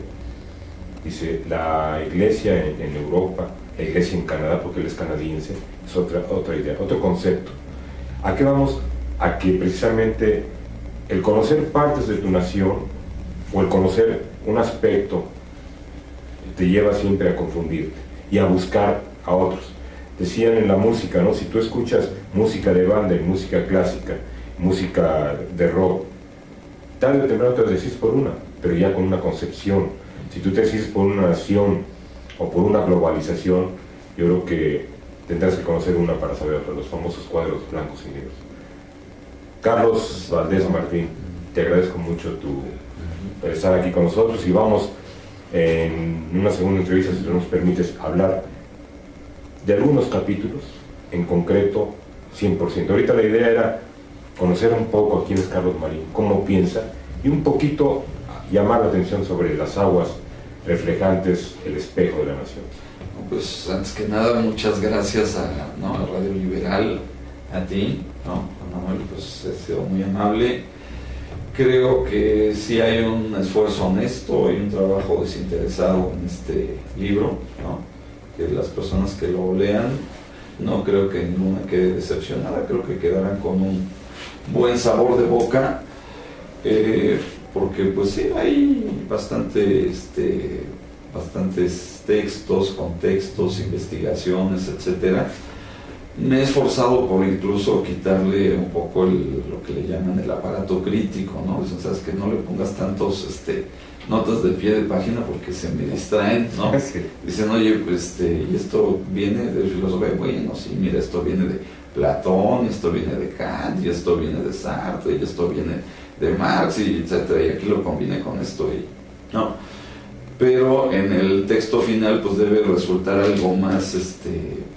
Dice, la iglesia en Europa, la iglesia en Canadá, porque él es canadiense, es otra idea, otro concepto. ¿A qué vamos? A que precisamente el conocer partes de tu nación o el conocer un aspecto te lleva siempre a confundirte y a buscar a otros. Decían en la música, ¿no? Si tú escuchas música de banda y música clásica, música de rock, tarde o temprano te decides por una, pero ya con una concepción. Si tú te decides por una nación o por una globalización, yo creo que tendrás que conocer una para saber los famosos cuadros blancos y negros. Carlos Valdés Martín, te agradezco mucho estar aquí con nosotros y vamos en una segunda entrevista, si tú nos permites, hablar de algunos capítulos, en concreto 100%. Ahorita la idea era conocer un poco a quién es Carlos Marín, cómo piensa y un poquito llamar la atención sobre las aguas reflejantes, el espejo de la nación. Pues antes que nada, muchas gracias a Radio Liberal, a ti, Manuel, pues he sido muy amable. Creo que sí hay un esfuerzo honesto y un trabajo desinteresado en este libro, que las personas que lo lean, no creo que ninguna quede decepcionada, creo que quedarán con un buen sabor de boca, porque pues sí, hay bastantes textos, contextos, investigaciones, etcétera. Me he esforzado por incluso quitarle un poco lo que le llaman el aparato crítico, ¿no? Dicen, sabes que no le pongas tantos notas de pie de página porque se me distraen, ¿no? Sí. Dicen, oye, pues, y esto viene de filosofía. Bueno, sí, mira, esto viene de Platón, y esto viene de Kant, y esto viene de Sartre, y esto viene de Marx, y etcétera, y aquí lo combiné con esto, ¿no? Pero en el texto final, pues debe resultar algo más,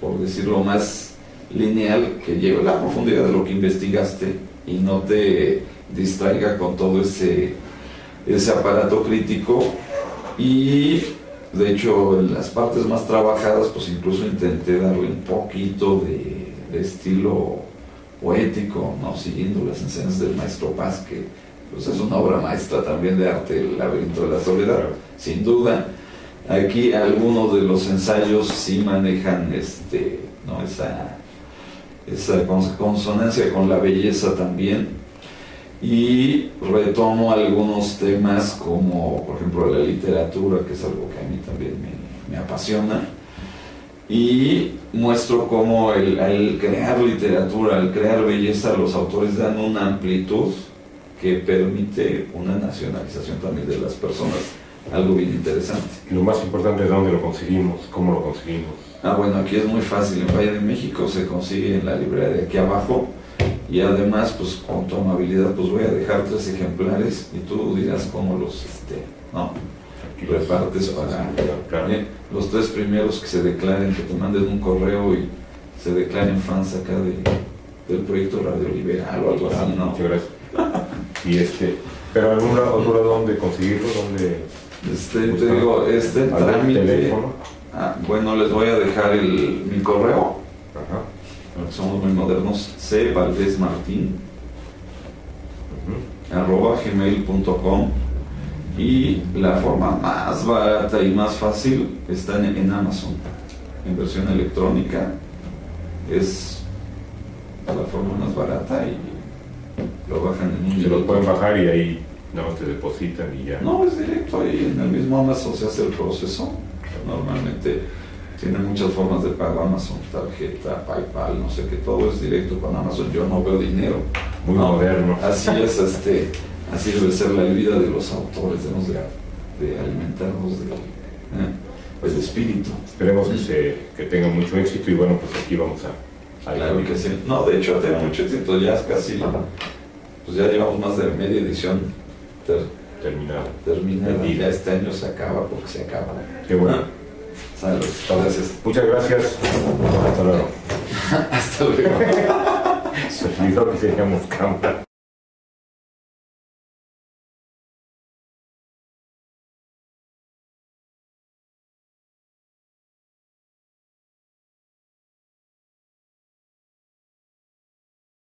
por decirlo, más lineal, que lleve la profundidad de lo que investigaste y no te distraiga con todo ese aparato crítico. Y de hecho en las partes más trabajadas pues incluso intenté darle un poquito de estilo poético, ¿no? Siguiendo las enseñanzas del maestro Paz, que pues es una obra maestra también de arte, El laberinto de la soledad, sin duda. Aquí algunos de los ensayos sí manejan esa consonancia con la belleza también, y retomo algunos temas como por ejemplo la literatura, que es algo que a mí también me apasiona, y muestro cómo al crear literatura, al crear belleza, los autores dan una amplitud que permite una nacionalización también de las personas, algo bien interesante. Y lo más importante es dónde lo conseguimos, cómo lo conseguimos. Bueno, aquí es muy fácil, en Valle de México se consigue en la librería de aquí abajo, y además, pues con tu amabilidad, pues voy a dejar 3 ejemplares y tú dirás cómo los repartes para los 3 primeros que se declaren, que te manden un correo y se declaren fans acá del proyecto Radio Liberal o algo así, ¿no? Muchas gracias. Y pero algún otro lado donde conseguirlo, donde te digo, trámite. Teléfono. Bueno, les voy a dejar mi correo. Ajá. Somos muy modernos. C. Valdés Martín gmail.com. Y la forma más barata y más fácil está en Amazon, en versión electrónica. Es la forma más barata y lo bajan en un Se lo minuto. pueden bajar y ahí nada más te depositan y ya. No, es directo ahí en el mismo Amazon se hace el proceso. Normalmente tiene muchas formas de pago Amazon, tarjeta, PayPal, no sé qué, todo es directo con Amazon. Yo no veo dinero. Muy No, moderno. Así es, así debe ser la vida de los autores, debemos de alimentarnos del espíritu. Esperemos que tenga mucho éxito y bueno, pues aquí vamos a Claro que sí. No, de hecho tiene mucho éxito, ya es casi, pues ya llevamos más de media edición terminado. terminada. Y ya este año se acaba porque se acaba. Qué bueno. Salud. Gracias. Muchas gracias. Hasta luego. Hasta luego. Se olvidó que teníamos cámara.